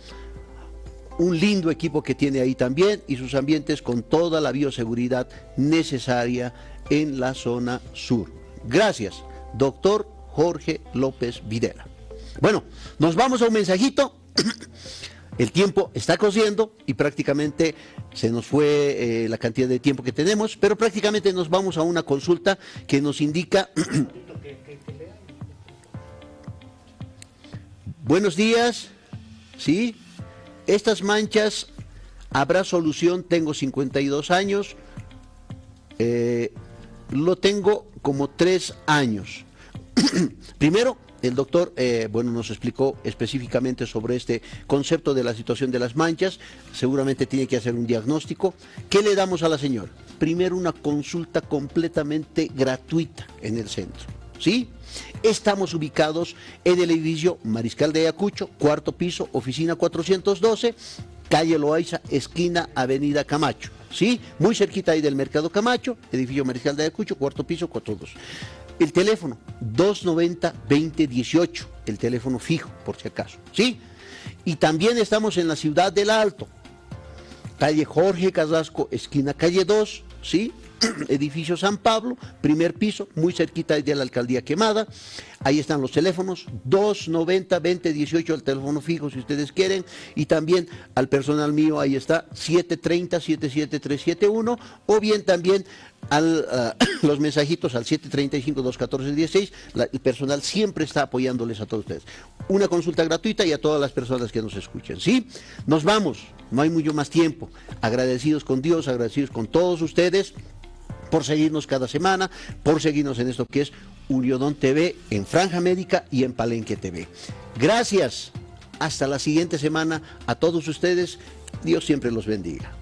un lindo equipo que tiene ahí también y sus ambientes con toda la bioseguridad necesaria en la zona sur. Gracias, doctor Jorge López Videla. Bueno, nos vamos a un mensajito. El tiempo está corriendo y prácticamente se nos fue la cantidad de tiempo que tenemos, pero prácticamente nos vamos a una consulta que nos indica... Buenos días, ¿sí? Estas manchas, ¿habrá solución? Tengo 52 años, lo tengo como 3 años. Primero, el doctor nos explicó específicamente sobre este concepto de la situación de las manchas. Seguramente tiene que hacer un diagnóstico. ¿Qué le damos a la señora? Primero, una consulta completamente gratuita en el centro, ¿sí? Estamos ubicados en el edificio Mariscal de Ayacucho, 4º piso, oficina 412, calle Loaiza, esquina Avenida Camacho, ¿sí? Muy cerquita ahí del Mercado Camacho, edificio Mariscal de Ayacucho, 4º piso, 412. El teléfono, 290-2018, el teléfono fijo, por si acaso, ¿sí? Y también estamos en la ciudad del Alto, calle Jorge Carrasco, esquina calle 2, ¿sí? Edificio San Pablo, 1er piso, muy cerquita de la Alcaldía Quemada. Ahí están los teléfonos, 290-2018, el teléfono fijo si ustedes quieren, y también al personal mío, ahí está, 730-77371, o bien también los mensajitos al 735-214-16, el personal siempre está apoyándoles a todos ustedes. Una consulta gratuita y a todas las personas que nos escuchen, ¿sí? Nos vamos, no hay mucho más tiempo, agradecidos con Dios, agradecidos con todos ustedes, por seguirnos cada semana, por seguirnos en esto que es Uniodón TV, en Franja Médica y en Palenque TV. Gracias, hasta la siguiente semana a todos ustedes, Dios siempre los bendiga.